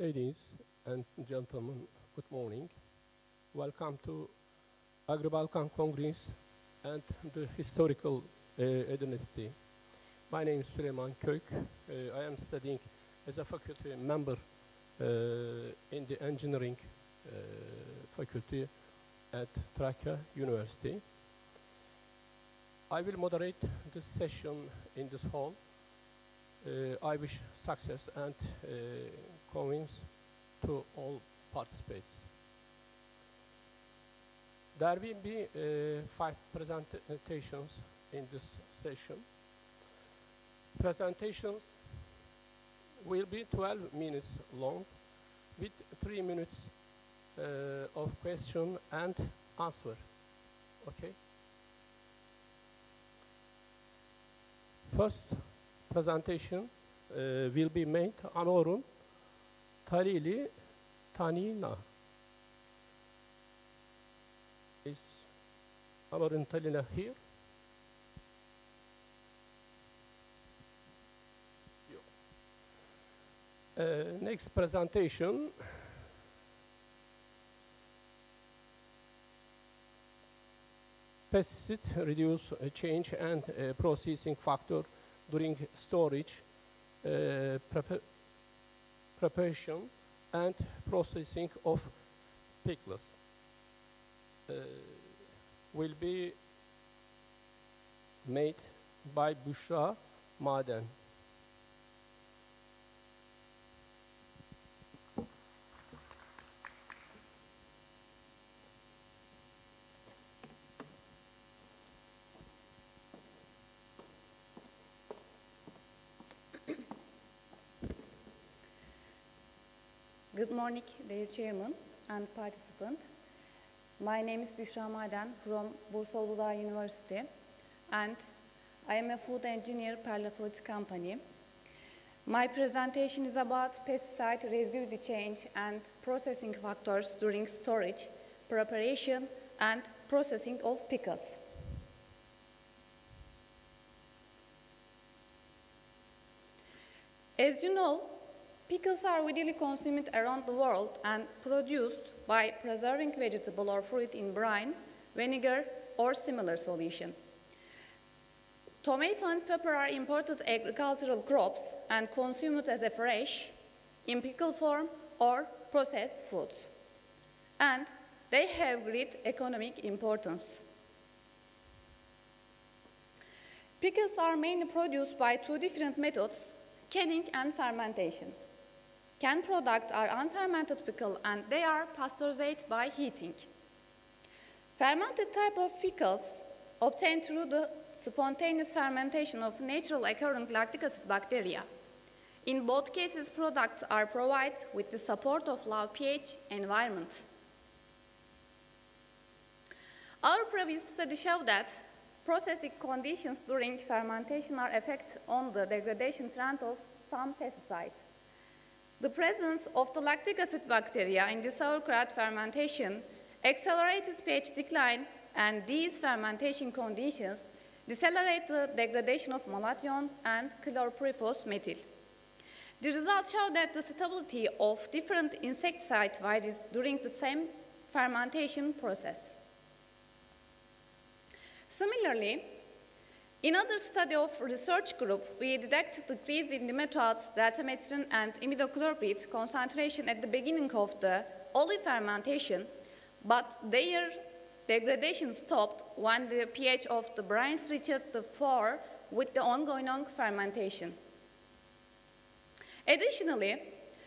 Ladies and gentlemen, good morning. Welcome to Agribalkan Congress and the Historical Ethnicity. My name is Süleyman Kök. I am studying as a faculty member in the engineering faculty at Trakya University. I will moderate this session in this hall. I wish success and convince to all participants. There will be 5 presentations in this session. Presentations will be 12 minutes long with 3 minutes of question and answer. Okay? First presentation will be made Anorun Talili Tanina. Is Anorun Talila here? Next presentation pesticides reduce change and processing factor during storage, preparation and processing of pickles. Will be made by Büşra Maden. Good morning, dear Chairman and participant. My name is Büşra Maden from Bursa Uludağ University, and I am a food engineer per Fruit company. My presentation is about pesticide residue change and processing factors during storage, preparation, and processing of pickles. As you know, pickles are widely consumed around the world and produced by preserving vegetable or fruit in brine, vinegar, or similar solution. Tomato and pepper are imported agricultural crops and consumed as a fresh, in pickle form, or processed foods. And they have great economic importance. Pickles are mainly produced by two different methods, canning and fermentation. Canned products are unfermented pickle and they are pasteurized by heating. Fermented type of pickles obtained through the spontaneous fermentation of natural occurring lactic acid bacteria. In both cases, products are provided with the support of low pH environment. Our previous study showed that processing conditions during fermentation are effect on the degradation trend of some pesticides. The presence of the lactic acid bacteria in the sauerkraut fermentation accelerated pH decline, and these fermentation conditions decelerate the degradation of malathion and chlorpyrifos methyl. The results show that the stability of different insecticide varies during the same fermentation process. Similarly, in other study of research group, we detect decrease in the methods deltamethrin and imidacloprid concentration at the beginning of the olive fermentation, but their degradation stopped when the pH of the brines reached the 4 with the ongoing fermentation. Additionally,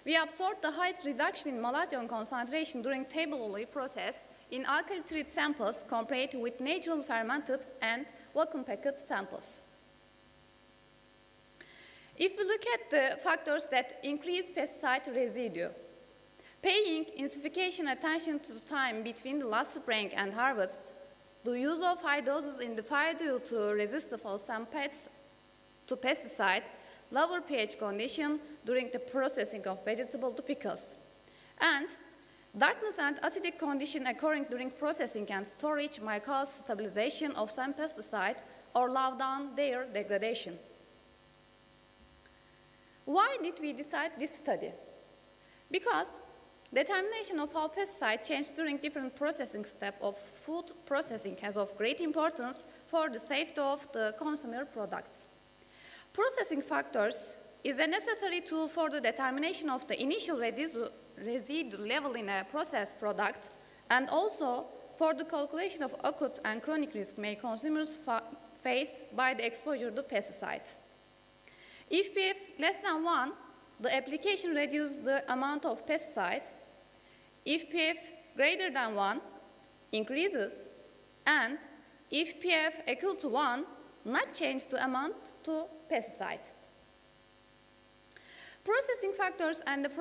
we observed the height reduction in malathion concentration during table olive process in alkali-treated samples compared with natural fermented and vacuum-packed samples. If we look at the factors that increase pesticide residue, paying insufficient attention to the time between the last spraying and harvest, the use of high doses in the fire due to resist of some pests to pesticide, lower pH condition during the processing of vegetable to pickles, and darkness and acidic condition occurring during processing and storage may cause stabilization of some pesticide or slow down their degradation. Why did we decide this study? Because determination of how pesticide change during different processing steps of food processing has of great importance for the safety of the consumer products. Processing factors is a necessary tool for the determination of the initial residue level in a processed product, and also for the calculation of acute and chronic risk may consumers face by the exposure to pesticides. If pH less than 1, the application reduces the amount of pesticide. If pH greater than 1, increases, and if pH equal to 1, not change the amount to pesticide. Processing factors and the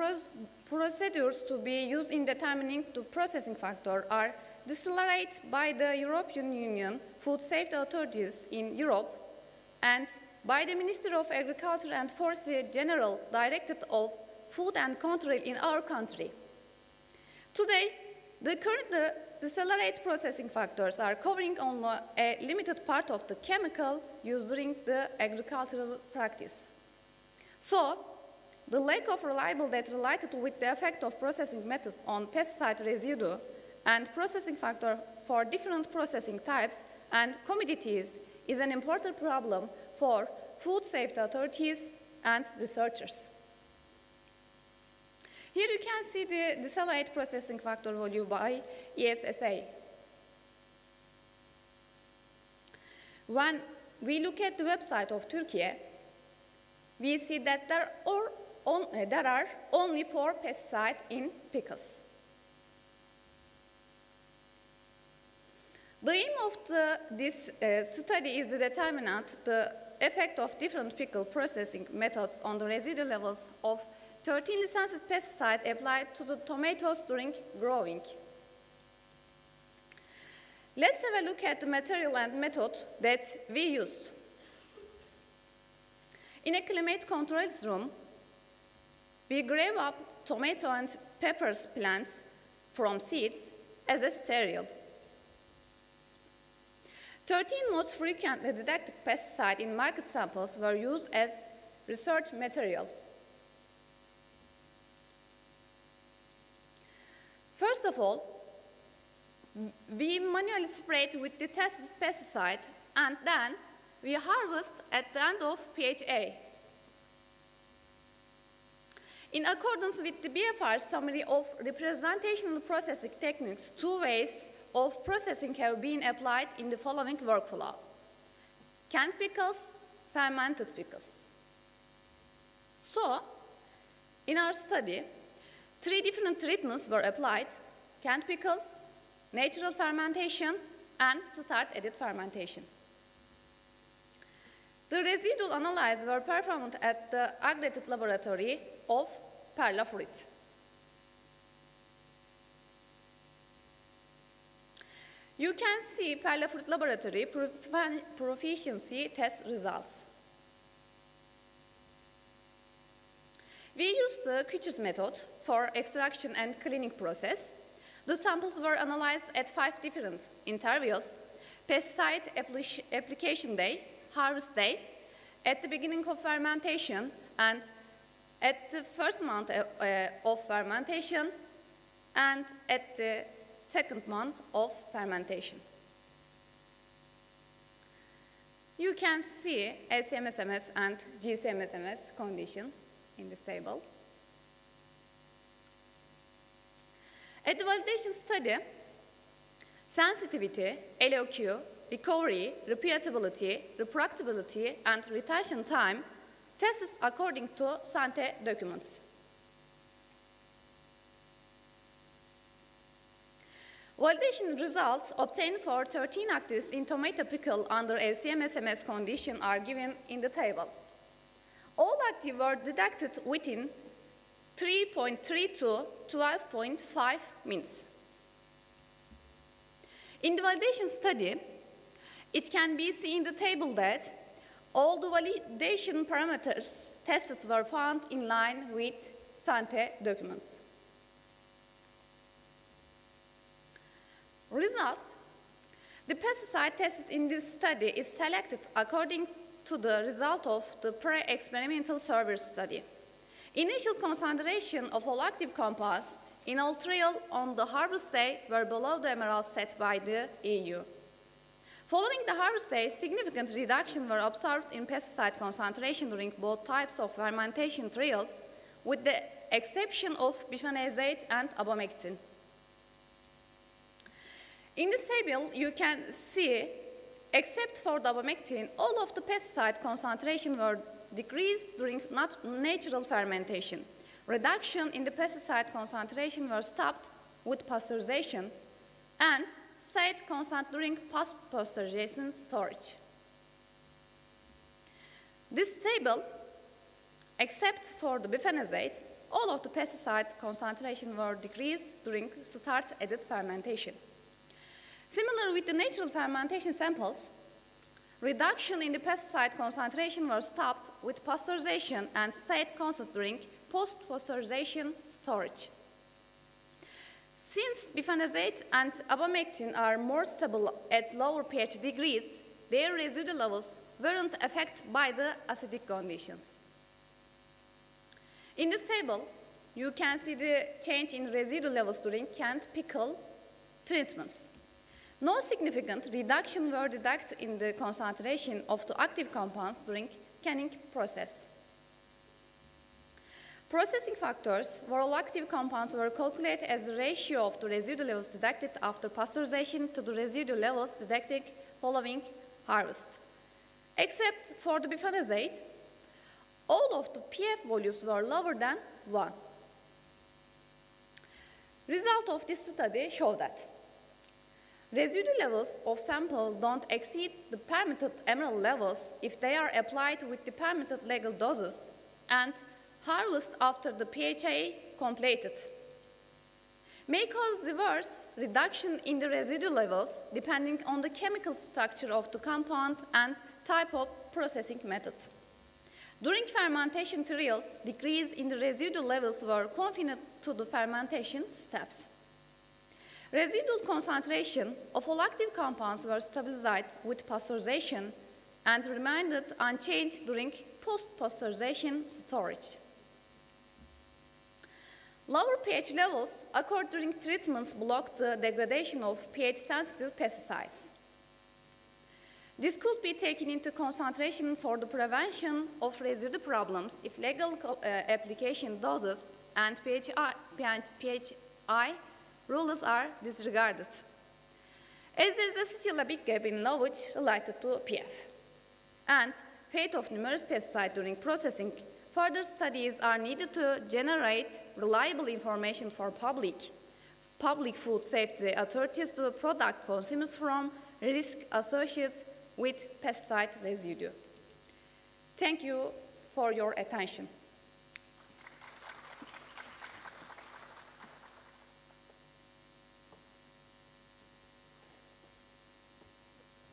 procedures to be used in determining the processing factor are decided by the European Union Food Safety Authorities in Europe and by the Ministry of Agriculture and Forestry General Directorate of Food and Control in our country. Today, the current decelerate processing factors are covering only a limited part of the chemical used during the agricultural practice. So, the lack of reliable data related with the effect of processing methods on pesticide residue and processing factor for different processing types and commodities is an important problem for food safety authorities and researchers. Here you can see the decelerate processing factor value by EFSA. When we look at the website of Turkey, we see that there are only 4 pesticides in pickles. The aim of this study is to determine the effect of different pickle processing methods on the residual levels of 13 licensed pesticides applied to the tomatoes during growing. Let's have a look at the material and method that we used. In a climate-controlled room, we grew up tomato and peppers plants from seeds as a cereal. 13 most frequently detected pesticides in market samples were used as research material. First of all, we manually sprayed with the tested pesticide, and then we harvest at the end of PHA. In accordance with the BFR summary of representational processing techniques, 2 ways of processing have been applied in the following workflow: canned pickles, fermented pickles. So, in our study, 3 different treatments were applied: canned pickles, natural fermentation, and start-edit fermentation. The residual analyses were performed at the accredited laboratory of Perla Fruit. You can see Perla Fruit Laboratory proficiency test results. We used the Küchers method for extraction and cleaning process. The samples were analyzed at 5 different intervals: pesticide application day, harvest day, at the beginning of fermentation, and at the first month of fermentation, and at the second month of fermentation. You can see ACMSMS and GCMSMS condition in this table. At the validation study, sensitivity, LOQ, recovery, repeatability, reproducibility, and retention time tested according to Sante documents. Validation results obtained for 13 actives in tomato pickle under ACMSMS condition are given in the table. All actives were detected within 3.3 to 12.5 minutes. In the validation study, it can be seen in the table that all the validation parameters tested were found in line with Sante documents. Results: the pesticide tested in this study is selected according to the result of the pre-experimental survey study. Initial concentration of all active compounds in all trials on the harvest day were below the MRL set by the EU. Following the harvest day, significant reduction were observed in pesticide concentration during both types of fermentation trials, with the exception of bifenazate and abamectin. In this table, you can see, except for the abamectin, all of the pesticide concentration were decreased during natural fermentation. Reduction in the pesticide concentration were stopped with pasteurization, and stayed constant during post-pasteurization storage. This table, except for the bifenazate, all of the pesticide concentration were decreased during start-edit fermentation. Similar with the natural fermentation samples, reduction in the pesticide concentration was stopped with pasteurization and stayed constant during post-pasteurization storage. Since bifenazate and abamectin are more stable at lower pH degrees, their residue levels weren't affected by the acidic conditions. In this table, you can see the change in residue levels during canned pickle treatments. No significant reduction were detected in the concentration of the active compounds during canning process. Processing factors for all active compounds were calculated as the ratio of the residue levels detected after pasteurization to the residue levels detected following harvest. Except for the bifenazate, all of the PF values were lower than 1. Results of this study show that residue levels of sample don't exceed the permitted MRL levels if they are applied with the permitted legal doses and harvest after the PHA completed. May cause diverse reduction in the residue levels depending on the chemical structure of the compound and type of processing method. During fermentation trials, decrease in the residue levels were confined to the fermentation steps. Residual concentration of all active compounds were stabilized with pasteurization and remained unchanged during post-pasteurization storage. Lower pH levels occurred during treatments blocked the degradation of pH-sensitive pesticides. This could be taken into consideration for the prevention of residue problems if legal application doses and pHI rules are disregarded, as there is still a big gap in knowledge related to PF. And fate of numerous pesticides during processing, further studies are needed to generate reliable information for public food safety authorities to protect consumers from risk associated with pesticide residue. Thank you for your attention.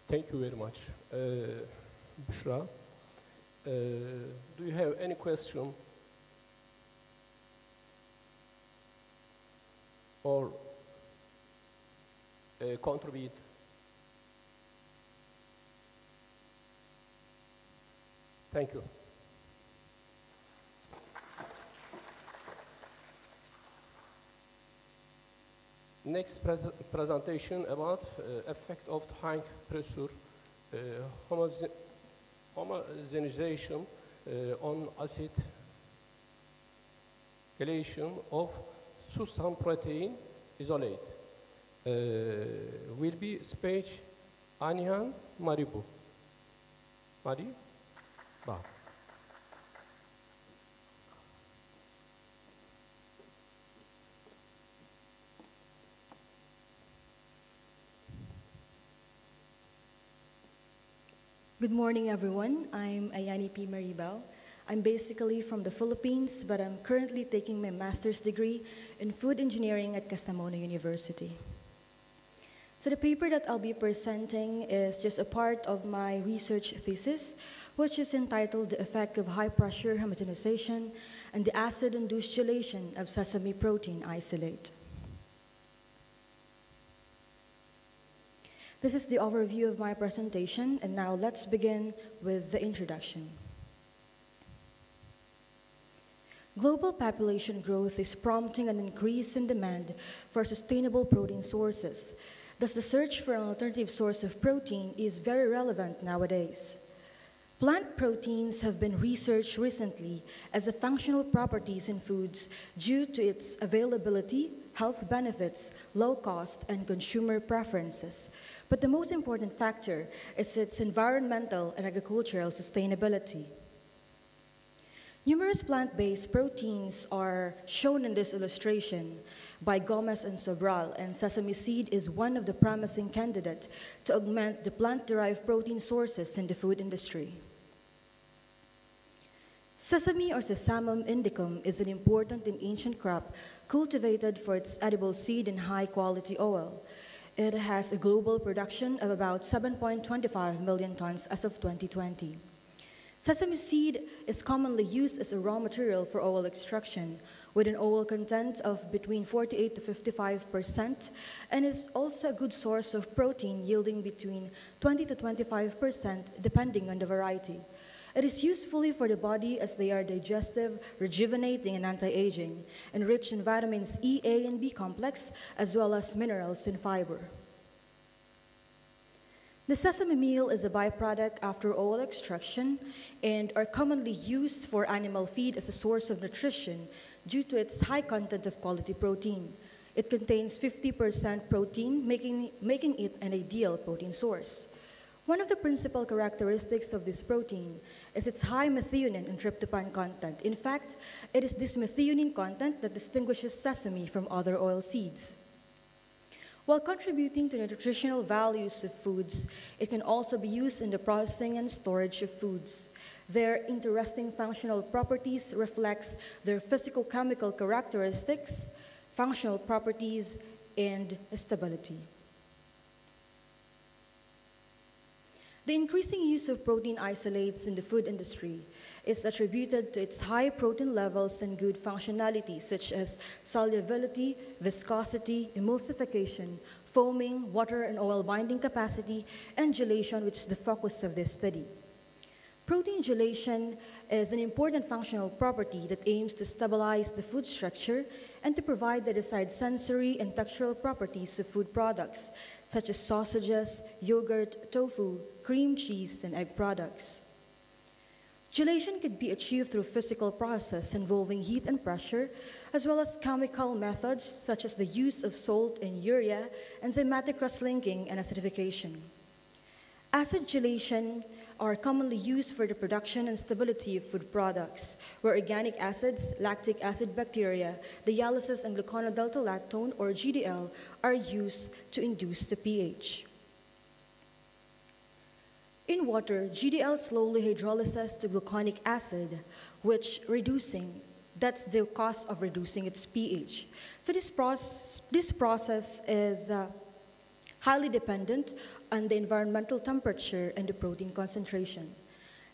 Thank you very much, Bushra. Do you have any question or contribute? Thank you. Next presentation about effect of high pressure homogenization on acid chelation of susam protein isolate. Will be speech Anihan Maribu. Mari? Ba. Good morning, everyone. I'm Ayani P. Maribao. I'm basically from the Philippines, but I'm currently taking my master's degree in food engineering at Kastamona University. So the paper that I'll be presenting is just a part of my research thesis, which is entitled The Effect of High Pressure Homogenization and the Acid-Induced Chelation of Sesame Protein Isolate. This is the overview of my presentation, and now let's begin with the introduction. Global population growth is prompting an increase in demand for sustainable protein sources. Thus, the search for an alternative source of protein is very relevant nowadays. Plant proteins have been researched recently as a functional properties in foods due to its availability, health benefits, low cost, and consumer preferences. But the most important factor is its environmental and agricultural sustainability. Numerous plant-based proteins are shown in this illustration by Gomez and Sobral, and sesame seed is one of the promising candidates to augment the plant-derived protein sources in the food industry. Sesame or Sesamum indicum is an important and ancient crop cultivated for its edible seed and high-quality oil. It has a global production of about 7.25 million tons as of 2020. Sesame seed is commonly used as a raw material for oil extraction, with an oil content of between 48 to 55%, and is also a good source of protein yielding between 20 to 25% depending on the variety. It is useful for the body as they are digestive, rejuvenating, and anti-aging, and rich in vitamins E, A, and B complex, as well as minerals and fiber. The sesame meal is a byproduct after oil extraction and are commonly used for animal feed as a source of nutrition due to its high content of quality protein. It contains 50% protein, making it an ideal protein source. One of the principal characteristics of this protein is its high methionine and tryptophan content. In fact, it is this methionine content that distinguishes sesame from other oil seeds. While contributing to the nutritional values of foods, it can also be used in the processing and storage of foods. Their interesting functional properties reflects their physicochemical characteristics, functional properties, and stability. The increasing use of protein isolates in the food industry is attributed to its high protein levels and good functionality, such as solubility, viscosity, emulsification, foaming, water and oil binding capacity, and gelation, which is the focus of this study. Protein gelation is an important functional property that aims to stabilize the food structure and to provide the desired sensory and textural properties of food products, such as sausages, yogurt, tofu, cream cheese, and egg products. Gelation could be achieved through physical process involving heat and pressure, as well as chemical methods such as the use of salt and urea, enzymatic cross-linking, and acidification. Acid gelation are commonly used for the production and stability of food products, where organic acids, lactic acid bacteria, dialysis and gluconodelta-lactone, or GDL, are used to induce the pH. In water, GDL slowly hydrolyzes to gluconic acid, that's the cause of reducing its pH. So this process is highly dependent on the environmental temperature and the protein concentration.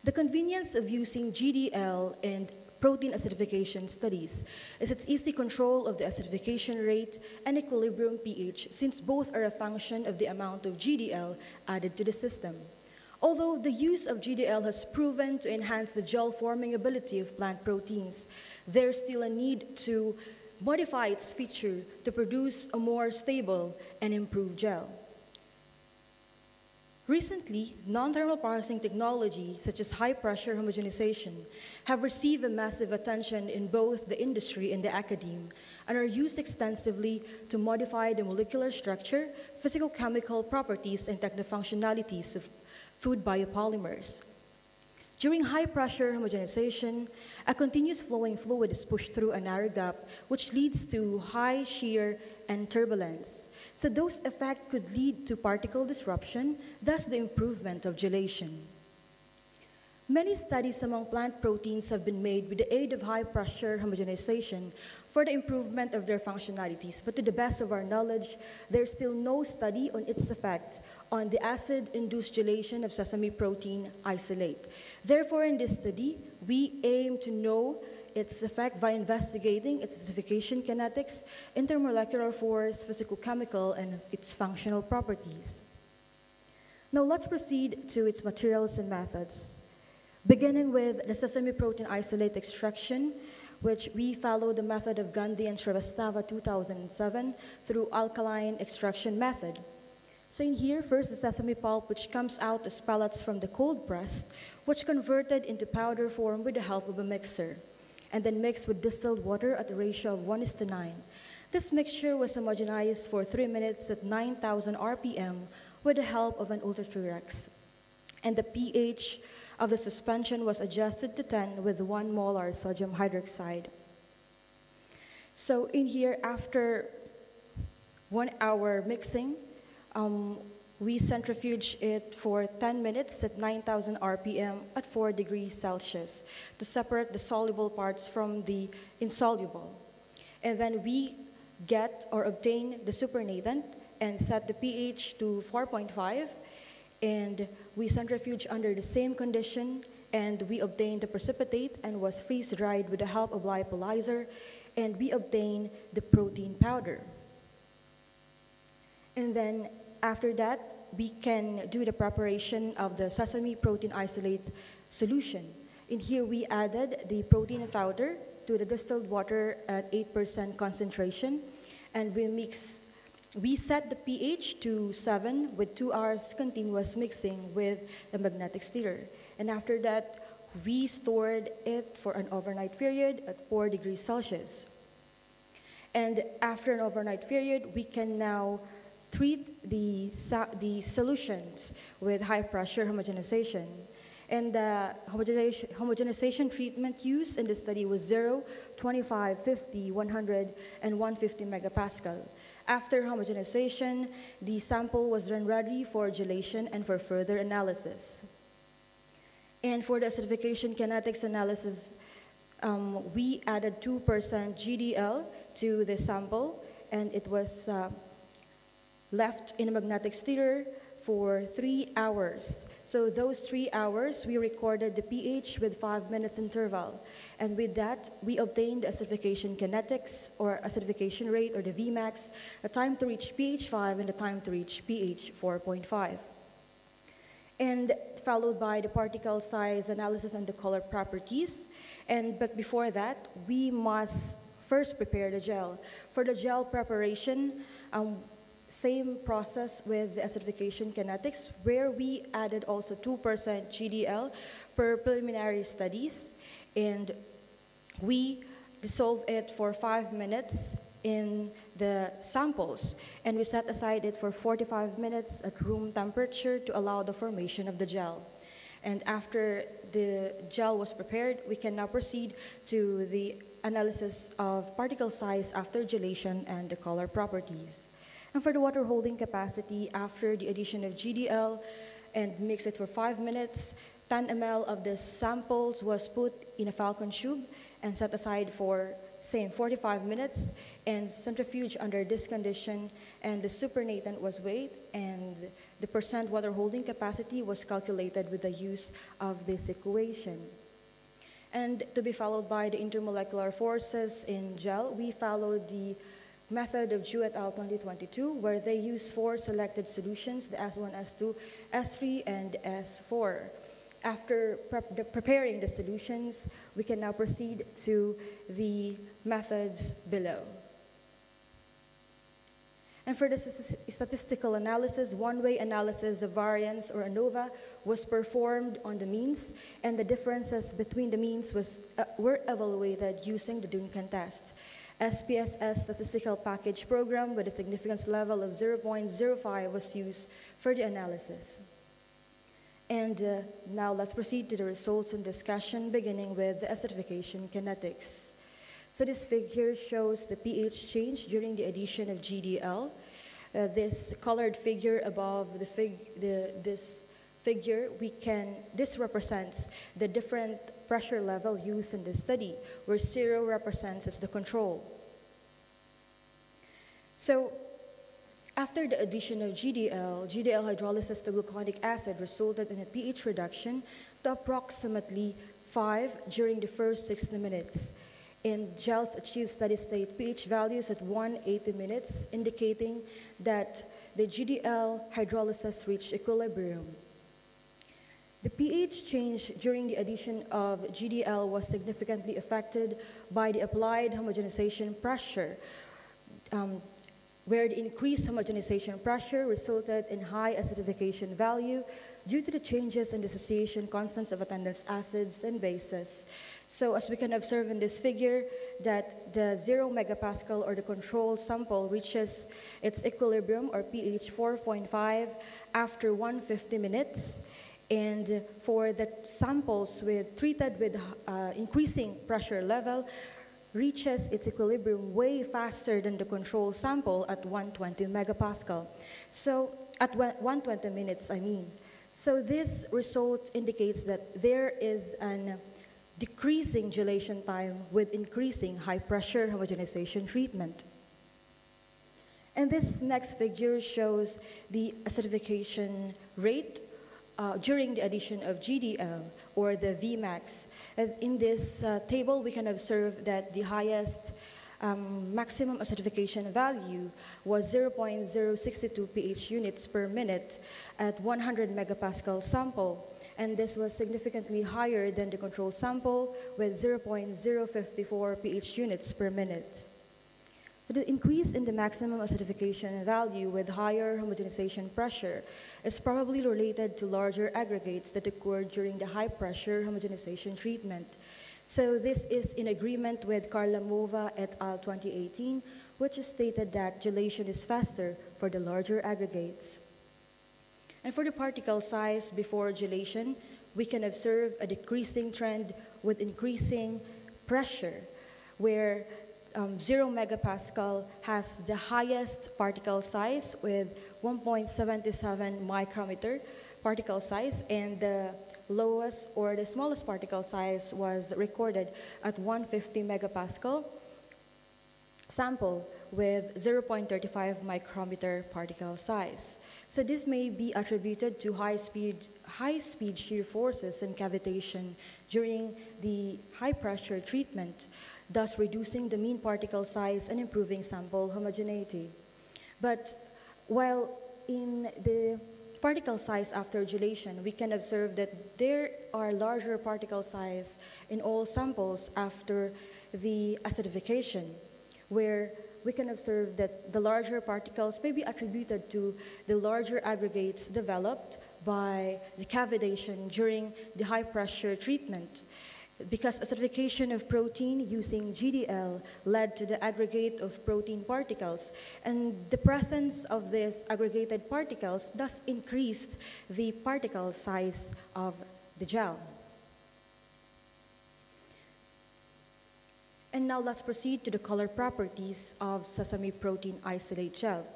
The convenience of using GDL in protein acidification studies is its easy control of the acidification rate and equilibrium pH, since both are a function of the amount of GDL added to the system. Although the use of GDL has proven to enhance the gel-forming ability of plant proteins, there's still a need to modify its feature to produce a more stable and improved gel. Recently, non-thermal processing technology, such as high-pressure homogenization, have received a massive attention in both the industry and the academe, and are used extensively to modify the molecular structure, physicochemical properties, and technofunctionalities of food biopolymers. During high-pressure homogenization, a continuous flowing fluid is pushed through a narrow gap, which leads to high shear and turbulence. So those effects could lead to particle disruption, thus the improvement of gelation. Many studies among plant proteins have been made with the aid of high-pressure homogenization for the improvement of their functionalities, but to the best of our knowledge, there's still no study on its effect on the acid-induced gelation of sesame protein isolate. Therefore, in this study, we aim to know its effect by investigating its acidification kinetics, intermolecular force, physicochemical, and its functional properties. Now let's proceed to its materials and methods. Beginning with the sesame protein isolate extraction, which we follow the method of Gandhi and Srivastava 2007 through alkaline extraction method. So in here, first the sesame pulp, which comes out as pellets from the cold press, which converted into powder form with the help of a mixer, and then mixed with distilled water at a ratio of 1:9. This mixture was homogenized for 3 minutes at 9,000 RPM with the help of an ultratrurex, and the pH of the suspension was adjusted to 10 with 1 molar sodium hydroxide. So in here, after 1 hour mixing, we centrifuge it for 10 minutes at 9,000 RPM at 4 degrees Celsius to separate the soluble parts from the insoluble. And then we get or obtain the supernatant and set the pH to 4.5, and we centrifuge under the same condition, and we obtain the precipitate and was freeze-dried with the help of lyophilizer, and we obtain the protein powder. And then after that, we can do the preparation of the sesame protein isolate solution. In here, we added the protein powder to the distilled water at 8% concentration, and we set the pH to 7 with 2 hours continuous mixing with the magnetic stirrer. And after that, we stored it for an overnight period at 4 degrees Celsius. And after an overnight period, we can now treat the solutions with high-pressure homogenization. And the homogenization treatment used in the study was 0, 25, 50, 100, and 150 megapascal. After homogenization, the sample was then ready for gelation and for further analysis. And for the acidification kinetics analysis, we added 2% GDL to the sample, and it was left in a magnetic stirrer for 3 hours. So those 3 hours, we recorded the pH with 5 minutes interval. And with that, we obtained the acidification kinetics, or acidification rate, or the Vmax, the time to reach pH 5 and the time to reach pH 4.5. And followed by the particle size analysis and the color properties. But before that, we must first prepare the gel. For the gel preparation, same process with the acidification kinetics, where we added also 2% GDL per preliminary studies, and we dissolve it for 5 minutes in the samples, and we set aside it for 45 minutes at room temperature to allow the formation of the gel. And after the gel was prepared, we can now proceed to the analysis of particle size after gelation and the color properties. And for the water holding capacity, after the addition of GDL and mix it for 5 minutes, 10 ml of the samples was put in a Falcon tube and set aside for same 45 minutes, and centrifuge under this condition, and the supernatant was weighed, and the percent water holding capacity was calculated with the use of this equation. And to be followed by the intermolecular forces in gel, we followed the method of Ju et al. 2022, where they use 4 selected solutions, the S1, S2, S3, and S4. After preparing the solutions, we can now proceed to the methods below. And for the statistical analysis, one-way analysis of variance, or ANOVA, was performed on the means, and the differences between the means were evaluated using the Duncan test. SPSS statistical package program with a significance level of 0.05 was used for the analysis. And now let's proceed to the results and discussion, beginning with the acidification kinetics. So this figure shows the pH change during the addition of GDL. This colored figure above this figure, this represents the different pressure level used in the study, where 0 represents as the control. So after the addition of GDL hydrolysis to gluconic acid resulted in a pH reduction to approximately 5 during the first 60 minutes. And gels achieved steady-state pH values at 180 minutes, indicating that the GDL hydrolysis reached equilibrium. The pH change during the addition of GDL was significantly affected by the applied homogenization pressure, where the increased homogenization pressure resulted in high acidification value due to the changes in dissociation constants of attendance acids and bases. So as we can observe in this figure, that the 0 megapascal, or the control sample, reaches its equilibrium, or pH 4.5, after 150 minutes. And for the samples treated with increasing pressure level, reaches its equilibrium way faster than the control sample at 120 megapascal. So at 120 minutes, I mean. So this result indicates that there is an decreasing gelation time with increasing high pressure homogenization treatment. And this next figure shows the acidification rate during the addition of GDL, or the Vmax. And in this table, we can observe that the highest maximum acidification value was 0.062 pH units per minute at 100 megapascal sample. And this was significantly higher than the control sample with 0.054 pH units per minute. The increase in the maximum acidification value with higher homogenization pressure is probably related to larger aggregates that occurred during the high pressure homogenization treatment. So this is in agreement with Karlamova et al. 2018, which stated that gelation is faster for the larger aggregates. And for the particle size before gelation, we can observe a decreasing trend with increasing pressure, where 0 megapascal has the highest particle size with 1.77 micrometer particle size, and the lowest, or the smallest particle size, was recorded at 150 megapascal sample, with 0.35 micrometer particle size. So this may be attributed to high-speed shear forces and cavitation during the high-pressure treatment, thus reducing the mean particle size and improving sample homogeneity. But while in the particle size after gelation, we can observe that there are larger particle size in all samples after the acidification, where we can observe that the larger particles may be attributed to the larger aggregates developed by the cavitation during the high-pressure treatment. Because acidification of protein using GDL led to the aggregate of protein particles, and the presence of these aggregated particles thus increased the particle size of the gel. And now let's proceed to the color properties of sesame protein isolate gel.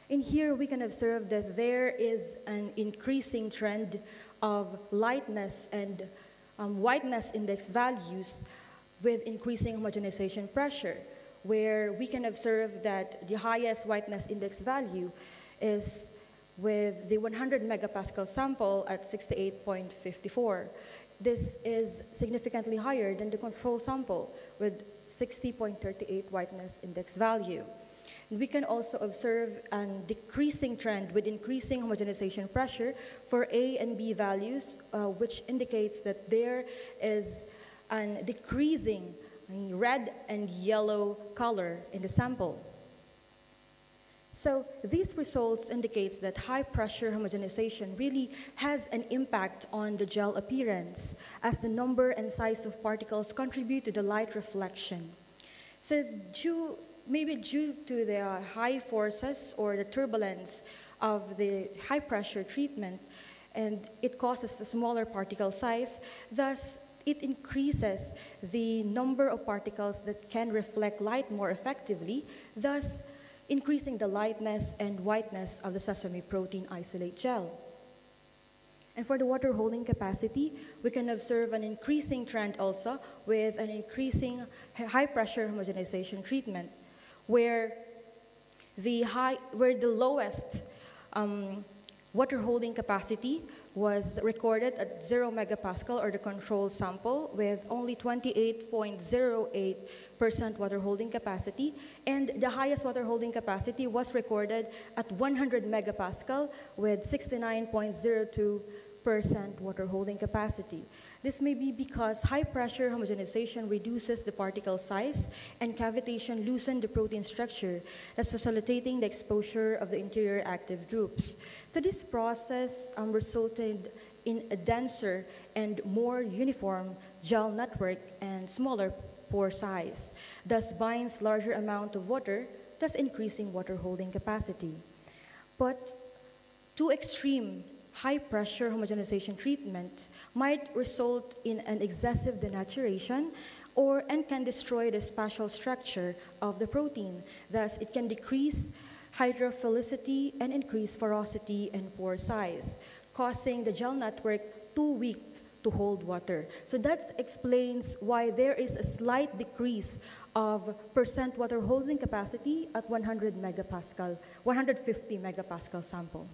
In here, we can observe that there is an increasing trend of lightness and whiteness index values with increasing homogenization pressure, where we can observe that the highest whiteness index value is with the 100 megapascal sample at 68.54. This is significantly higher than the control sample with 60.38 whiteness index value. And we can also observe a decreasing trend with increasing homogenization pressure for A and B values, which indicates that there is a decreasing red and yellow color in the sample. So these results indicates that high pressure homogenization really has an impact on the gel appearance, as the number and size of particles contribute to the light reflection. So maybe due to the high forces or the turbulence of the high pressure treatment, and it causes a smaller particle size, thus it increases the number of particles that can reflect light more effectively, thus increasing the lightness and whiteness of the sesame protein isolate gel. And for the water holding capacity, we can observe an increasing trend also with an increasing high pressure homogenization treatment, where the lowest water holding capacity was recorded at 0 megapascal, or the control sample, with only 28.08% water holding capacity, and the highest water holding capacity was recorded at 100 megapascal with 69.02% water holding capacity. This may be because high pressure homogenization reduces the particle size and cavitation loosen the protein structure, thus facilitating the exposure of the interior active groups. So this process resulted in a denser and more uniform gel network and smaller pore size, thus binds larger amount of water, thus increasing water holding capacity. But too extreme high pressure homogenization treatment might result in an excessive denaturation and can destroy the spatial structure of the protein. Thus, it can decrease hydrophilicity and increase porosity and pore size, causing the gel network too weak to hold water. So that explains why there is a slight decrease of percent water holding capacity at 150 megapascal sample.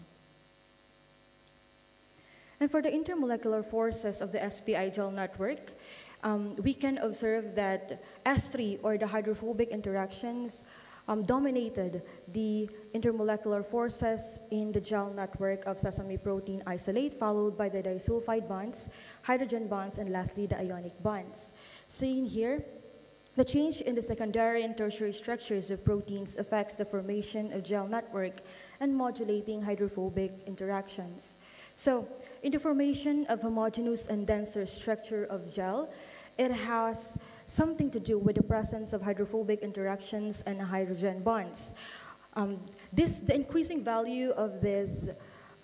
And for the intermolecular forces of the SPI gel network, we can observe that S3, or the hydrophobic interactions, dominated the intermolecular forces in the gel network of sesame protein isolate, followed by the disulfide bonds, hydrogen bonds, and lastly the ionic bonds. Seen here, the change in the secondary and tertiary structures of proteins affects the formation of gel network and modulating hydrophobic interactions. So, in the formation of homogeneous and denser structure of gel, it has something to do with the presence of hydrophobic interactions and hydrogen bonds. The increasing value of this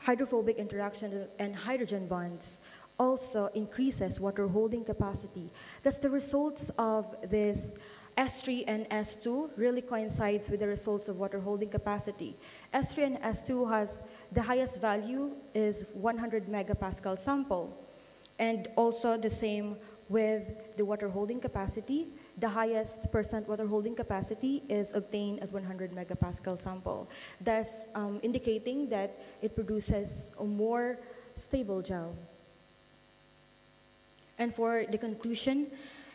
hydrophobic interaction and hydrogen bonds also increases water holding capacity. Thus, the results of this S3 and S2 really coincides with the results of water holding capacity. S3 and S2 has the highest value is 100 megapascal sample, and also the same with the water holding capacity the highest percent water holding capacity is obtained at 100 megapascal sample, thus indicating that it produces a more stable gel. And for the conclusion,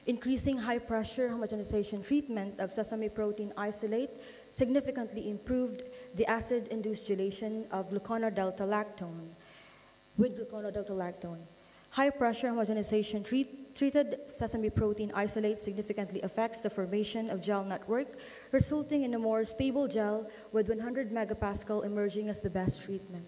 increasing high-pressure homogenization treatment of sesame protein isolate significantly improved the acid-induced gelation of gluconodelta-lactone with gluconodelta-lactone. High-pressure homogenization treated sesame protein isolate significantly affects the formation of gel network, resulting in a more stable gel with 100 megapascal emerging as the best treatment.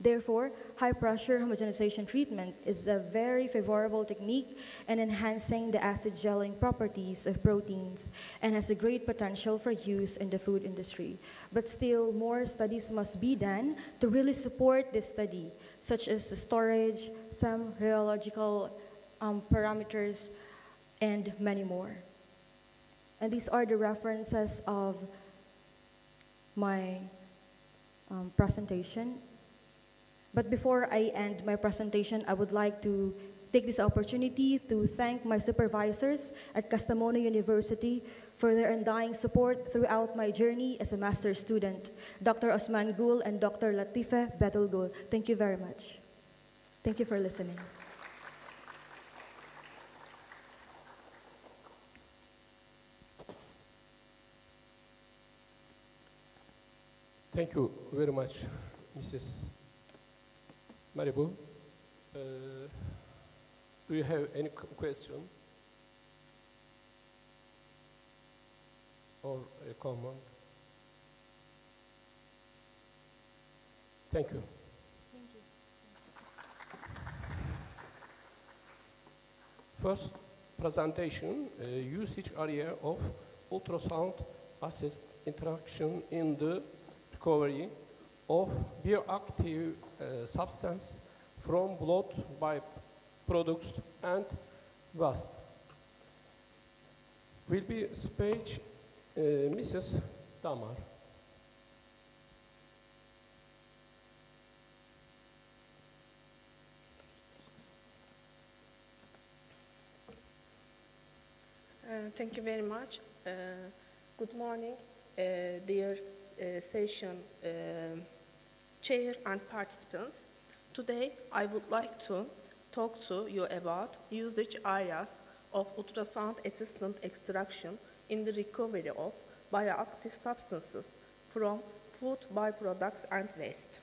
Therefore, high-pressure homogenization treatment is a very favorable technique in enhancing the acid gelling properties of proteins and has a great potential for use in the food industry. But still, more studies must be done to really support this study, such as the storage, some rheological parameters, and many more. And these are the references of my presentation. But before I end my presentation, I would like to take this opportunity to thank my supervisors at Kastamonu University for their undying support throughout my journey as a master's student, Dr. Osman Gul and Dr. Latife Betul Gul. Thank you very much. Thank you for listening. Thank you very much, Mrs. Maribu. Do you have any question or a comment? Thank you. Thank you. First presentation, usage area of ultrasound assist interaction in the recovery of bioactive substance from blood byproducts and waste. Will be speech Mrs. Damar. Thank you very much. Good morning, dear session chair and participants. Today, I would like to talk to you about usage areas of ultrasound assistant extraction in the recovery of bioactive substances from food byproducts and waste.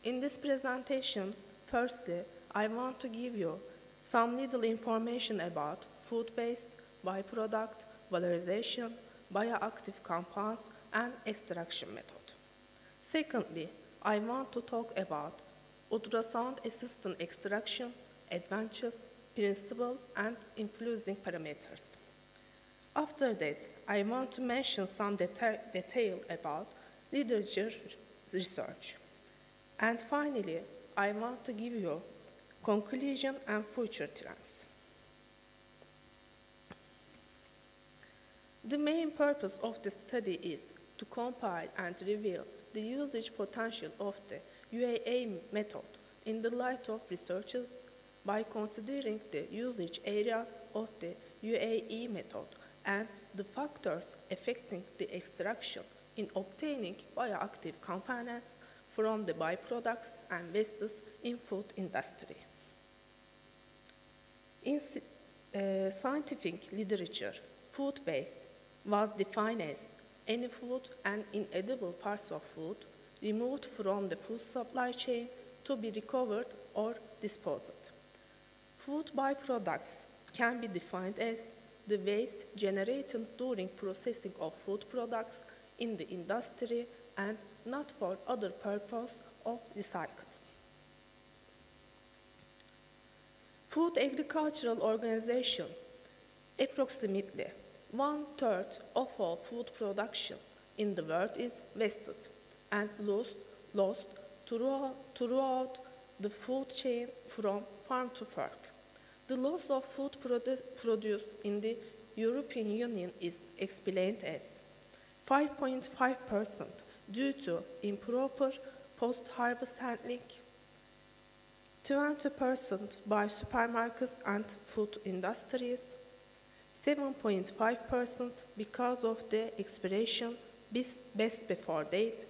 In this presentation, firstly, I want to give you some little information about food waste, byproduct, valorization, bioactive compounds, and extraction method. Secondly, I want to talk about ultrasound assistant extraction, advantages, principle, and influencing parameters. After that, I want to mention some detail about literature research. And finally, I want to give you conclusion and future trends. The main purpose of the study is to compile and reveal the usage potential of the UAA method in the light of researches by considering the usage areas of the UAE method and the factors affecting the extraction in obtaining bioactive components from the byproducts and wastes in food industry. In scientific literature, food waste was defined as any food and inedible parts of food removed from the food supply chain to be recovered or disposed. Food byproducts can be defined as the waste generated during processing of food products in the industry and not for other purpose of recycle. Food Agricultural Organization, approximately 1/3 of all food production in the world is wasted and lost throughout the food chain from farm to fork. The loss of food produced in the European Union is explained as 5.5% due to improper post-harvest handling, 20% by supermarkets and food industries, 7.5% because of the expiration best before date,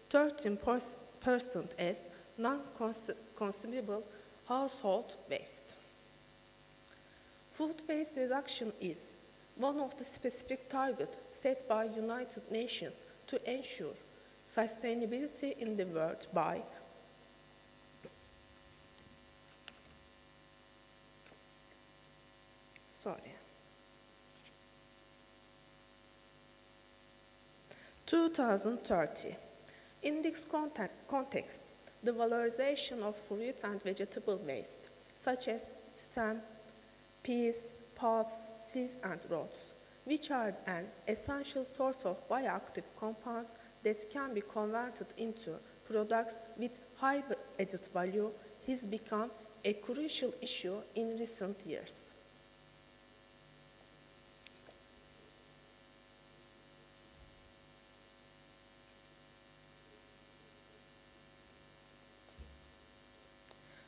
13% as non-consumable household waste. Food waste reduction is one of the specific targets set by United Nations to ensure sustainability in the world by 2030. In this context, the valorization of fruit and vegetable waste, such as stem, peas, pulps, seeds, and roots, which are an essential source of bioactive compounds that can be converted into products with high added value, has become a crucial issue in recent years.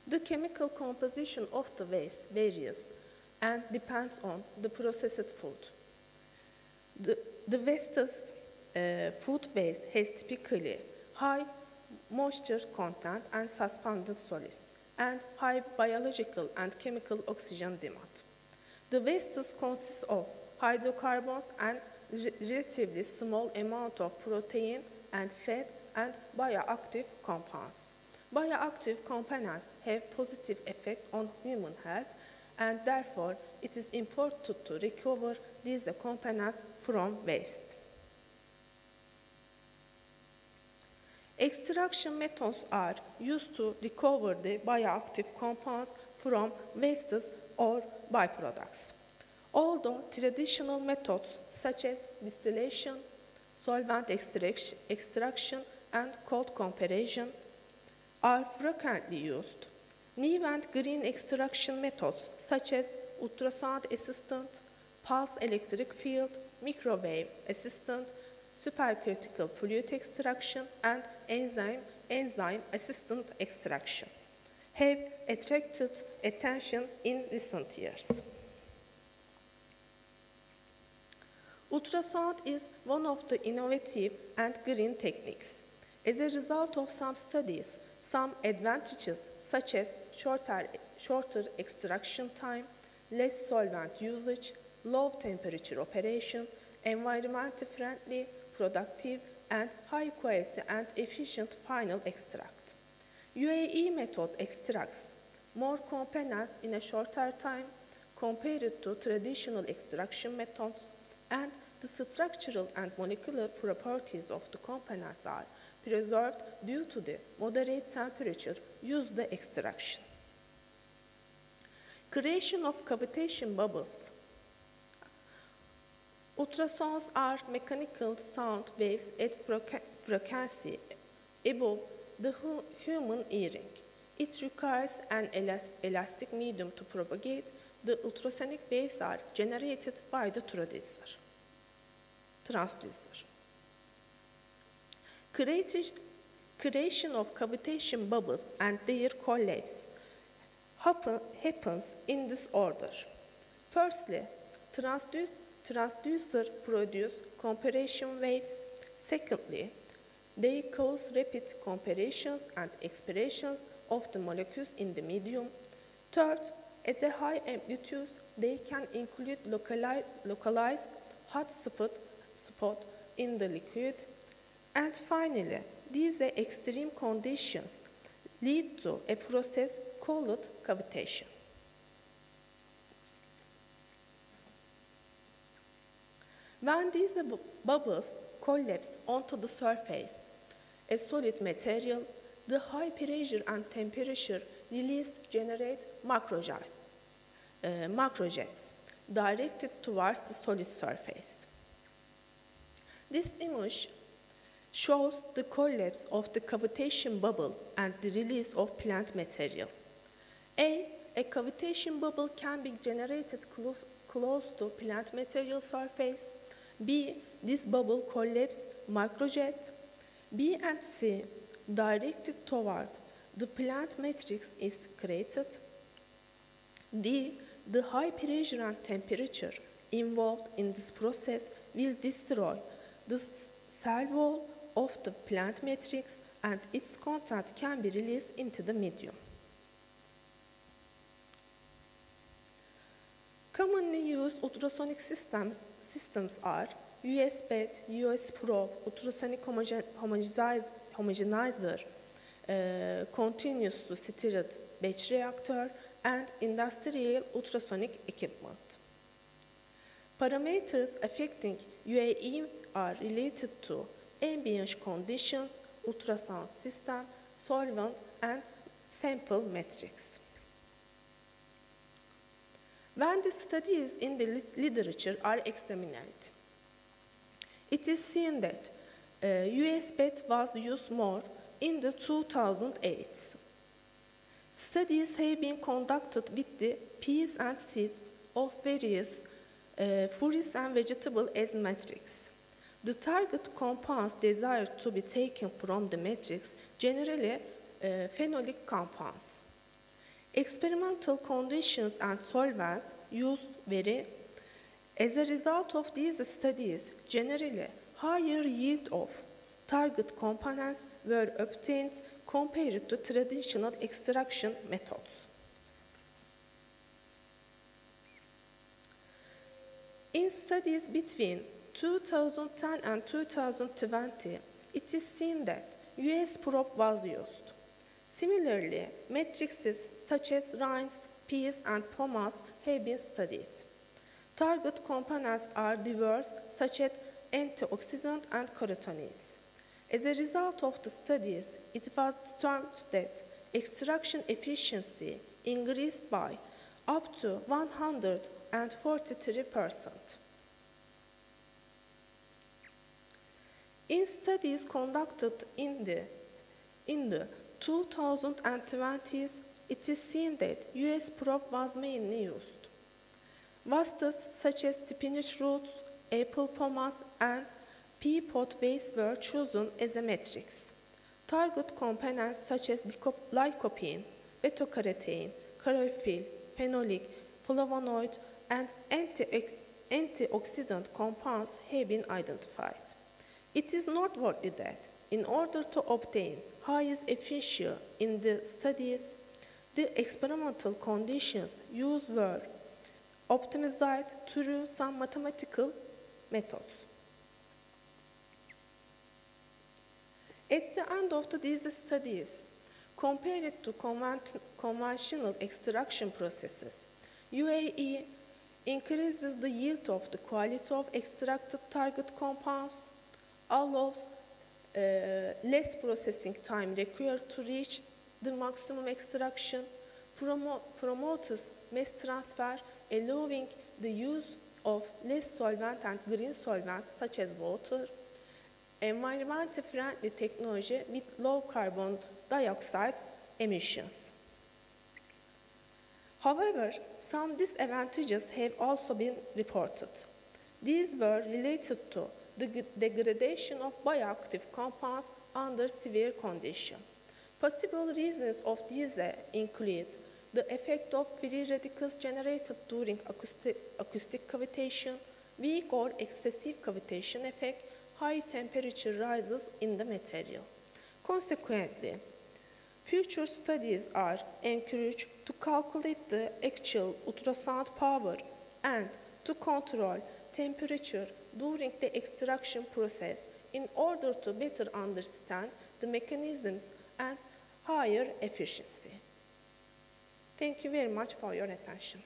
The chemical composition of the waste varies and depends on the processed food. The waste's food waste has typically high moisture content and suspended solids, and high biological and chemical oxygen demand. The wastes consist of hydrocarbons and relatively small amount of protein and fat and bioactive compounds. Bioactive components have positive effect on human health, and therefore it is important to recover these components from waste. Extraction methods are used to recover the bioactive compounds from wastes or byproducts. Although traditional methods such as distillation, solvent extraction, and cold compression are frequently used, new and green extraction methods such as ultrasound-assisted, pulse electric field, microwave assisted, supercritical fluid extraction, and enzyme-assisted extraction have attracted attention in recent years. Ultrasound is one of the innovative and green techniques. As a result of some studies, some advantages such as shorter extraction time, less solvent usage, low temperature operation, environmentally friendly, productive, and high quality and efficient final extract. UAE method extracts more components in a shorter time compared to traditional extraction methods, and the structural and molecular properties of the components are preserved due to the moderate temperature used in extraction. Creation of cavitation bubbles. Ultrasounds are mechanical sound waves at frequency above the human hearing. It requires an elastic medium to propagate. The ultrasonic waves are generated by the transducer. Creation of cavitation bubbles and their collapse happens in this order. Firstly, transducer produce compression waves. Secondly, they cause rapid compressions and expirations of the molecules in the medium. Third, at a high amplitude, they can include localized hot spot in the liquid. And finally, these extreme conditions lead to a process called cavitation. When these bubbles collapse onto the surface, a solid material, the high pressure and temperature release generate macrojets directed towards the solid surface. This image shows the collapse of the cavitation bubble and the release of plant material. A cavitation bubble can be generated close to plant material surface. B, this bubble collapse macrojet. B and C, directed toward the plant matrix is created. D, the high pressure and temperature involved in this process will destroy the cell wall of the plant matrix and its content can be released into the medium. Commonly used ultrasonic systems are US bed, US probe, ultrasonic homogenizer, continuously stirred batch reactor, and industrial ultrasonic equipment. Parameters affecting UAE are related to ambient conditions, ultrasound system, solvent, and sample matrix. When the studies in the literature are examined, it is seen that US bed was used more in the 2008. Studies have been conducted with the peas and seeds of various fruits and vegetables as matrix. The target compounds desired to be taken from the matrix generally phenolic compounds. Experimental conditions and solvents used vary. As a result of these studies, generally higher yield of target components were obtained compared to traditional extraction methods. In studies between 2010 and 2020, it is seen that US probe was used. Similarly, matrices such as rinds, peas, and pomace have been studied. Target components are diverse, such as antioxidant and carotenoids. As a result of the studies, it was determined that extraction efficiency increased by up to 143%. In studies conducted in the 2020s, it is seen that US probe was mainly used. Vastas such as spinach roots, apple pomace, and pea pod waste were chosen as a matrix. Target components such as lycopene, beta-carotene, chlorophyll, phenolic, flavonoid, and antioxidant compounds have been identified. It is noteworthy that in order to obtain highest efficiency in the studies, the experimental conditions used were optimized through some mathematical methods. At the end of these studies, compared to conventional extraction processes, UAE increases the yield of the quality of extracted target compounds, allows less processing time required to reach the maximum extraction, promotes mass transfer, allowing the use of less solvent and green solvents such as water, environmentally friendly technology with low carbon dioxide emissions. However, some disadvantages have also been reported. These were related to the degradation of bioactive compounds under severe conditions. Possible reasons of these include the effect of free radicals generated during acoustic cavitation, weak or excessive cavitation effect, high temperature rises in the material. Consequently, future studies are encouraged to calculate the actual ultrasound power and to control temperature during the extraction process in order to better understand the mechanisms and higher efficiency. Thank you very much for your attention.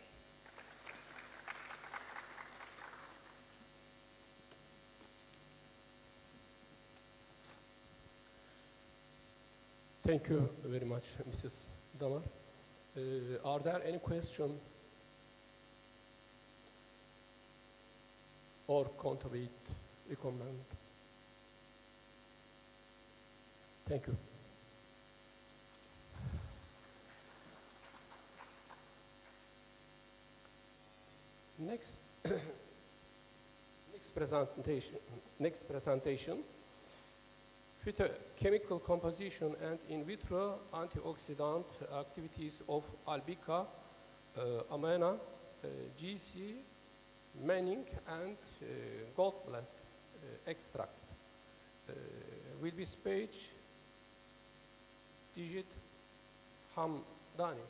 Thank you very much, Mrs. Damar. Are there any questions or contribute, recommend? Thank you. Next, next presentation. phytochemical composition and in vitro antioxidant activities of Albica, amena, GC, manning, and gold plant extract. Will be page digit Hamdani.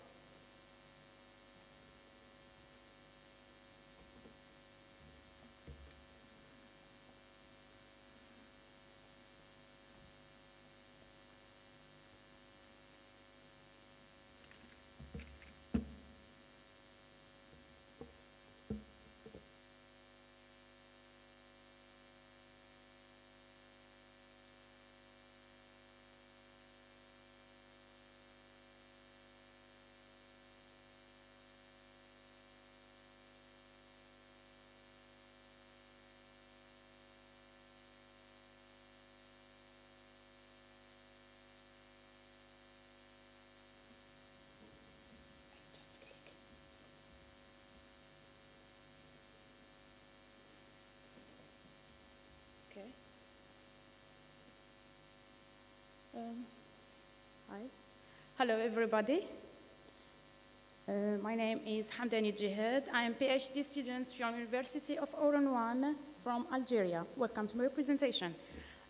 Hi. Hello, everybody. My name is Hamdani Jihad. I am PhD student from University of Oran from Algeria. Welcome to my presentation.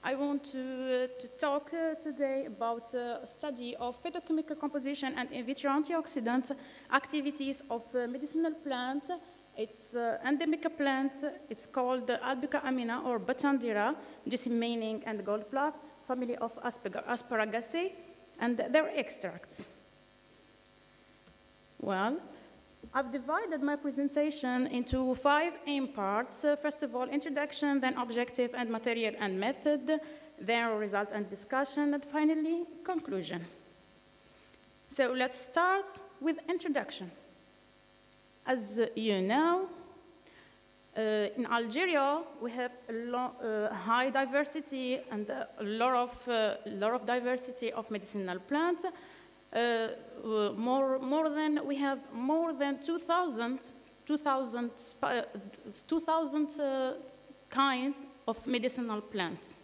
I want to talk today about a study of phytochemical composition and in vitro antioxidant activities of medicinal plant. It's endemic plant. It's called Albica amina or Batandira, meaning and gold plant, family of Asparagaceae, and their extracts. Well, I've divided my presentation into 5 main parts. First of all, introduction, then objective and material and method, then result and discussion, and finally, conclusion. So let's start with introduction. As you know, in Algeria, we have a high diversity and a lot of diversity of medicinal plants. We have more than 2,000 kind of medicinal plants.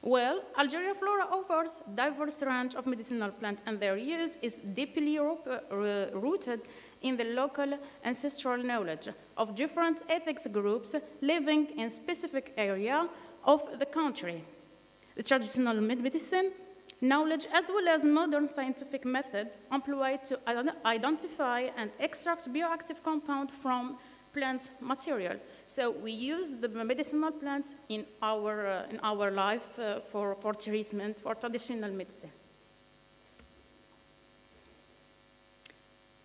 Well, Algeria flora offers diverse range of medicinal plants, and their use is deeply rooted in the local ancestral knowledge of different ethnic groups living in specific area of the country. The traditional medicine knowledge as well as modern scientific method employed to identify and extract bioactive compound from plant material. So we use the medicinal plants in our life for treatment, for traditional medicine.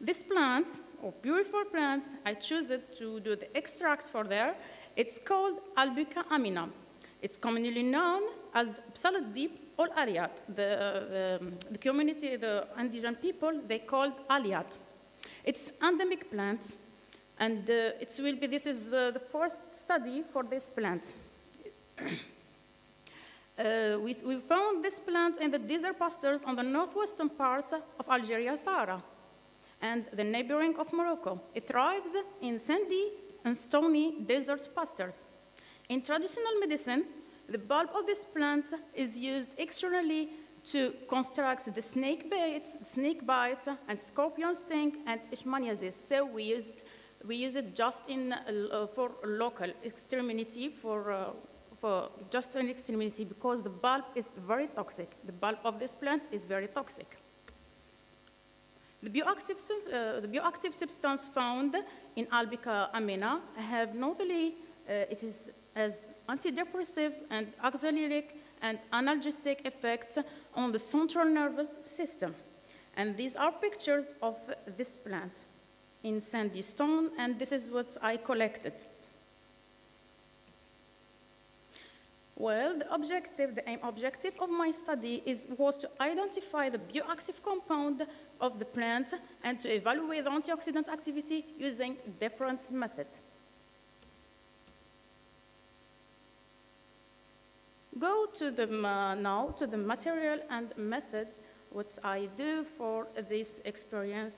This plant, or beautiful plant, I choose it to do the extract for there. It's called Albica amina. It's commonly known as Psalat deep or Aliat. The community, the indigenous people, they called Aliat. It's endemic plant, and this is the first study for this plant. We found this plant in the desert pastures on the northwestern part of Algeria, Sahara, and the neighboring of Morocco. It thrives in sandy and stony desert pastures. In traditional medicine, the bulb of this plant is used externally to construct the snake bite, and scorpion sting, and leishmaniasis. So we use it just for local extremity, just an extremity, because the bulb is very toxic. The bulb of this plant is very toxic. The bioactive substance found in Albica amina have not only it is as antidepressive and anxiolytic and analgesic effects on the central nervous system. And these are pictures of this plant in sandy stone, and this is what I collected. Well, the aim objective of my study was to identify the bioactive compound of the plant and to evaluate the antioxidant activity using different methods. Go to now to the material and method, what I do for this experience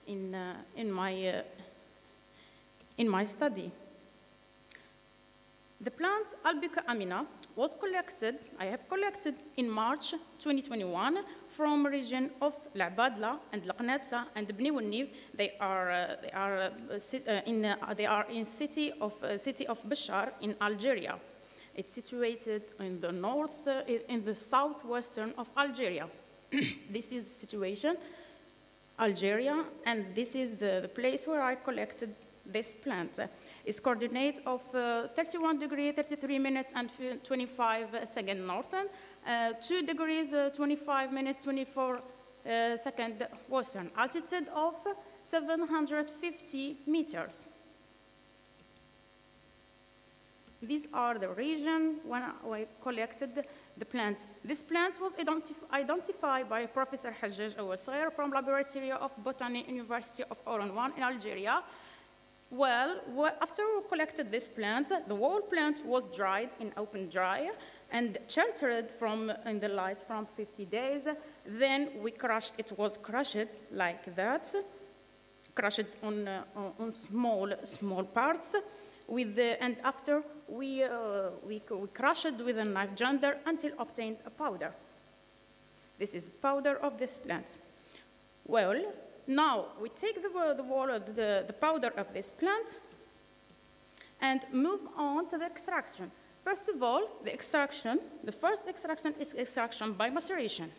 in my study. The plant Albica amina was collected, I have collected in March 2021 from region of L'Abadla and Laqnatsa and Bni Wannif. They are in city of Bashar in Algeria. It's situated in the north, in the southwestern of Algeria. This is the situation, Algeria, and this is the place where I collected this plant. It's coordinate of 31 degrees, 33 minutes, and 25 seconds northern, 2 degrees, 25 minutes, 24 seconds western, altitude of 750 meters. These are the regions when I collected the plant. This plant was identified by Professor Hajjaj Awassair from Laboratory of Botany, University of Oran 1 in Algeria. Well, after we collected this plant, the whole plant was dried in open dry and sheltered in the light from 50 days. Then we crushed, it was crushed like that, crushed on small parts. And after we crushed with a knife jointer until obtained a powder. This is powder of this plant. Well, now we take the powder of this plant and move on to the extraction. First of all, the first extraction is extraction by maceration.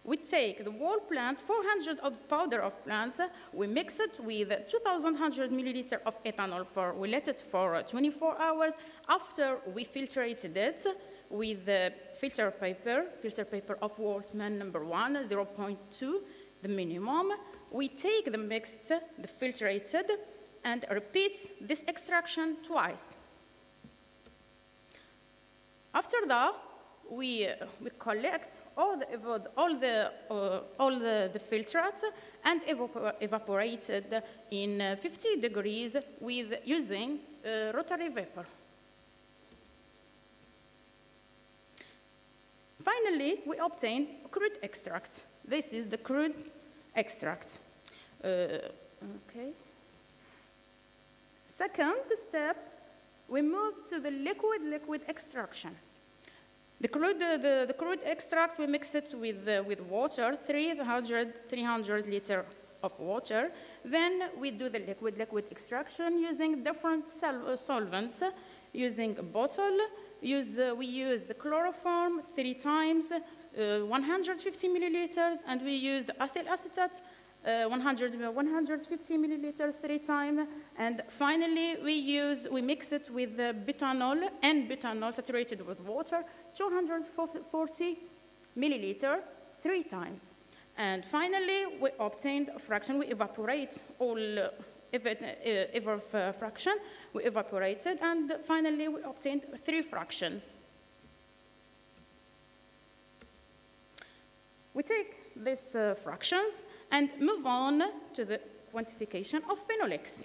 We take the whole plant, 400 of powder of plants, we mix it with 2,100 milliliters of ethanol we let it for 24 hours. After we filtrated it with the filter paper of Wortmann number 1, 0.2, the minimum. We take the mixed, the filtrated, and repeat this extraction twice. After that, we collect all the filtrate and evaporated in 50 degrees using rotary vapor. Finally, we obtain crude extract. This is the crude extract. Okay. Second step, we move to the liquid extraction. The crude extracts, we mix it with water, 300 liters of water. Then we do the liquid extraction using different solvents, using a bottle. We use the chloroform 3 times, 150 milliliters, and we use the ethyl acetate, 150 milliliters 3 times, and finally we mix it with the butanol and butanol saturated with water, 240 milliliters 3 times. And finally, we obtained a fraction. We evaporate all every fraction. We evaporated, and finally we obtained 3 fractions. We take these fractions and move on to the quantification of phenolics.